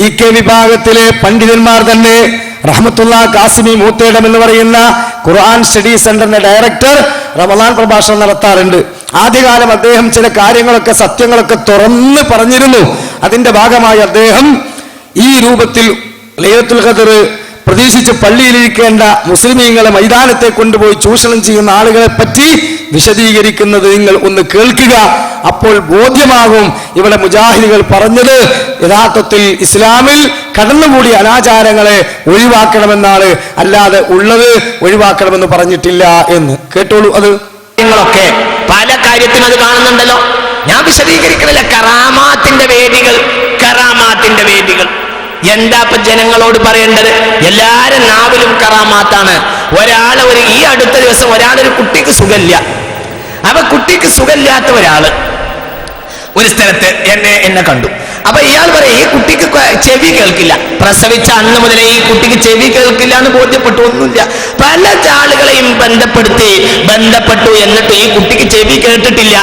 B: EK വിഭാഗത്തിലെ പണ്ഡിതന്മാർ തന്നെ. റഹ്മത്തുള്ളാഹി കാസിമി മൂത്തേടം എന്ന് പറയുന്ന ഖുർആൻ സ്റ്റഡി സെന്ററിന്റെ ഡയറക്ടർ റമദാൻ പ്രഭാഷണം നടത്താറുണ്ട്. ആദ്യകാലം അദ്ദേഹം ചില കാര്യങ്ങളൊക്കെ, സത്യങ്ങളൊക്കെ തുറന്ന് പറഞ്ഞിരുന്നു. അതിന്റെ ഭാഗമായി അദ്ദേഹം ഈ രൂപത്തിൽ ലൈലത്തുൽ ഖദ്ർ പ്രതീക്ഷിച്ച് പള്ളിയിലിരിക്കേണ്ട മുസ്ലിമീങ്ങളെ മൈതാനത്തെ കൊണ്ടുപോയി ചൂഷണം ചെയ്യുന്ന ആളുകളെ പറ്റി വിശദീകരിക്കുന്നത് നിങ്ങൾ ഒന്ന് കേൾക്കുക. അപ്പോൾ ബോധ്യമാകും ഇവിടെ മുജാഹിദുകൾ പറഞ്ഞത് യഥാർത്ഥത്തിൽ ഇസ്ലാമിൽ കടന്നുകൂടിയ അനാചാരങ്ങളെ ഒഴിവാക്കണമെന്നാണ്, അല്ലാതെ ഉള്ളത് ഒഴിവാക്കണമെന്ന് പറഞ്ഞിട്ടില്ല എന്ന്. കേട്ടോളൂ. അത്
F: നിങ്ങളൊക്കെ പല കാര്യത്തിനും അത് കാണുന്നുണ്ടല്ലോ. ഞാൻ വിശദീകരിക്കുന്നില്ല. കറാമാത്തിന്റെ വേദികൾ എന്താ ഇപ്പൊ ജനങ്ങളോട് പറയേണ്ടത്? എല്ലാരും നാവിലും കറാമാത്താണ്. ഈ അടുത്ത ദിവസം ഒരാളൊരു കുട്ടിക്ക് സുഖമില്ല. അപ്പൊ കുട്ടിക്ക് സുഖമില്ലാത്ത ഒരാള് ഒരു സ്ഥലത്ത് എന്നെ കണ്ടു. അപ്പൊ ഇയാൾ പറയും, ഈ കുട്ടിക്ക് ചെവി കേൾക്കില്ല. പ്രസവിച്ച അന്ന് മുതലേ ഈ കുട്ടിക്ക് ചെവി കേൾക്കില്ല എന്ന് ബോധ്യപ്പെട്ടു. ഒന്നുമില്ല, പല ആളുകളെയും ബന്ധപ്പെട്ടു. എന്നിട്ട് ഈ കുട്ടിക്ക് ചെവി കേട്ടിട്ടില്ല.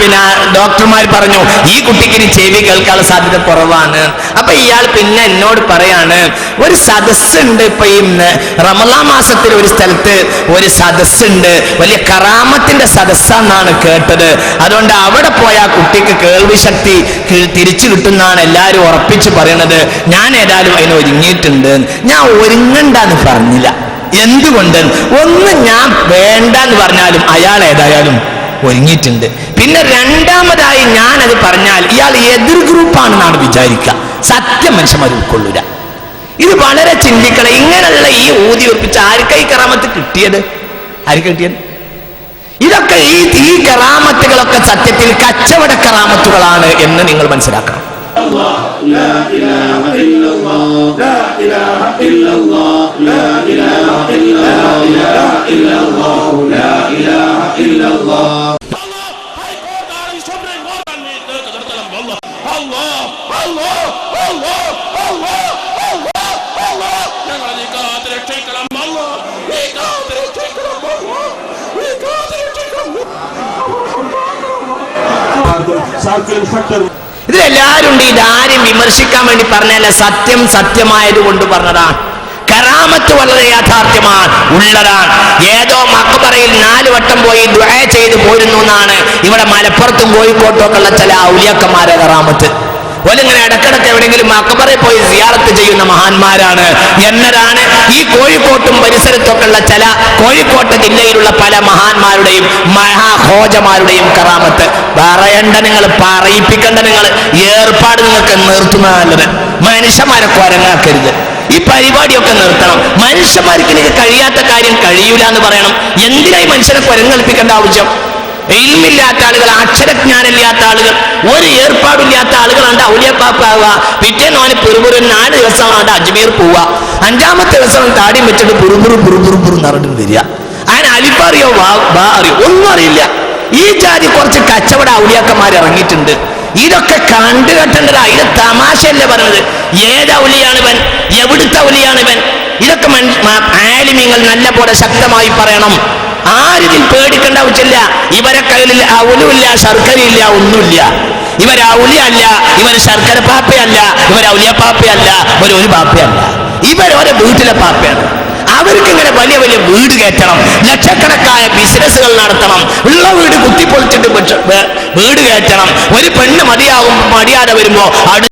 F: പിന്നെ ഡോക്ടർമാർ പറഞ്ഞു ഈ കുട്ടിക്ക് ഇനി ചെവി കേൾക്കാനുള്ള സാധ്യത കുറവാണ്. അപ്പൊ ഇയാൾ പിന്നെ എന്നോട് പറയാണ്, ഒരു സദസ്സുണ്ട് ഇപ്പൊ ഇന്ന് റമളാൻ മാസത്തിൽ ഒരു സ്ഥലത്ത് ഒരു സദസ്സുണ്ട്, വലിയ കറാമത്തിന്റെ സദസ്സാന്നാണ് കേട്ടത്. അതുകൊണ്ട് അവിടെ പോയ കുട്ടിക്ക് കേൾവി ശക്തി തിരിച്ചു കിട്ടുന്നാണ് എല്ലാരും ഉറപ്പിച്ച് പറയണത്. ഞാൻ ഏതായാലും അതിന് ഒരുങ്ങിയിട്ടുണ്ട്. ഞാൻ ഒരുങ്ങണ്ടെന്ന് പറഞ്ഞില്ല. എന്തുകൊണ്ട്? ഒന്ന്, ഞാൻ വേണ്ടെന്ന് പറഞ്ഞാലും അയാൾ ഏതായാലും ഒരുങ്ങിയിട്ടുണ്ട്. പിന്നെ രണ്ടാമതായി ഞാനത് പറഞ്ഞാൽ ഇയാൾ എതിർ ഗ്രൂപ്പാണെന്നാണ് വിചാരിക്കുക. സത്യം മനുഷ്യന്മാർ ഉൾക്കൊള്ളൂല. ഇത് വളരെ ചിന്തിക്കണം. ഇങ്ങനെയുള്ള ഈ ഊതി ഉറപ്പിച്ച ആർക്കായി കറാമത്ത് കിട്ടിയത്? ഇതൊക്കെ ഈ കറാമത്തുകളൊക്കെ സത്യത്തിൽ കച്ചവട കറാമത്തുകളാണ് എന്ന് നിങ്ങൾ മനസ്സിലാക്കണം. ഇതിലെല്ലാരും ഉണ്ട്. ഇതാരും വിമർശിക്കാൻ വേണ്ടി പറഞ്ഞല്ല, സത്യം സത്യമായത് കൊണ്ട് പറഞ്ഞതാണ്. കറാമത്ത് വളരെ യാഥാർത്ഥ്യമാണ്, ഉള്ളതാണ്. ഏതോ മക്ബറയിൽ 4 വട്ടം പോയി ദുആ ചെയ്ത് പോരുന്നു എന്നാണ് ഇവിടെ മലപ്പുറത്തും കോഴിക്കോട്ടും ഒക്കെ ഉള്ള ചില ഔലിയാക്കന്മാരെ കറാമത്ത്. ഓലിങ്ങനെ ഇടക്കിടക്ക് എവിടെയെങ്കിലും മക്ബറയിൽ പോയി സിയാറത്ത് ചെയ്യുന്ന മഹാന്മാരാണ് എന്നതാണ് ഈ കോഴിക്കോട്ടും പരിസരത്തൊക്കെ ഉള്ള ചില കോഴിക്കോട്ട് ജില്ലയിലുള്ള പല മഹാന്മാരുടെയും മഹാഹോജമാരുടെയും കറാമത്ത്. പറയണ്ട നിങ്ങൾ, പറയിപ്പിക്കേണ്ട നിങ്ങൾ, ഏർപ്പാട് നിങ്ങൾക്ക് നിർത്തുന്നത് നല്ലത്. മനുഷ്യന്മാരെ കൊരങ്ങാക്കരുത്. ഈ പരിപാടിയൊക്കെ നിർത്തണം. മനുഷ്യന്മാർക്ക് എനിക്ക് കഴിയാത്ത കാര്യം കഴിയൂല എന്ന് പറയണം. എന്തിനായി മനുഷ്യനെ കൊരങ്ങൽപ്പിക്കേണ്ട ആവശ്യം? ഇൽമില്ലാത്ത ആളുകൾ, അക്ഷരജ്ഞാനമില്ലാത്ത ആളുകൾ, ഒരു ഏർപ്പാടില്ലാത്ത ആളുകളാണ്ട് ഔലിയാപ്പാപ്പാവുക. പിറ്റേന്ന് അവന് പെറുപുറു 4 ദിവസമാണ്ട് അജ്മീർ പോവുക. 5ാമത്തെ ദിവസം താടിയും വെച്ചിട്ട് പുറുപുറു നടന്നു വരിക. അതിന് അലിപ്പറിയോ ബാ അറിയോ ഒന്നും അറിയില്ല. ഈ ജാതി കുറച്ച് കച്ചവട ഔലിയാക്കന്മാർ ഇറങ്ങിയിട്ടുണ്ട്. ഇതൊക്കെ കണ്ടു കെട്ടേണ്ടത്. ഇത് തമാശയല്ലേ പറഞ്ഞത്. ഏത് ഔലിയാണിവൻ? എവിടുത്തെ ഔലിയാണിവൻ? ഇതൊക്കെ ആലിമീങ്ങൾ നല്ല പോലെ ശക്തമായി പറയണം. ആരിതിൽ പേടിക്കേണ്ട ആവശ്യമില്ല. ഇവരെ കയ്യിൽ ഔലുമില്ല, ശർക്കരയില്ല, ഒന്നുമില്ല. ഇവർ ഔലിയല്ല, ഇവർ ശർക്കര പാപ്പയല്ല, ഇവർ ഔലിയ പാപ്പയല്ല, ഒരു പാപ്പയല്ല. ഇവരോരെ വീട്ടിലെ പാപ്പയാണ്. അവർക്ക് ഇങ്ങനെ വലിയ വലിയ വീട് കയറ്റണം, ലക്ഷക്കണക്കായ ബിസിനസ്സുകൾ നടത്തണം, ഉള്ള വീട് കുത്തിപ്പൊളിച്ചിട്ട് വീട് കയറ്റണം. ഒരു പെണ്ണ് മതിയാകുമ്പോൾ മടിയാതെ വരുമ്പോ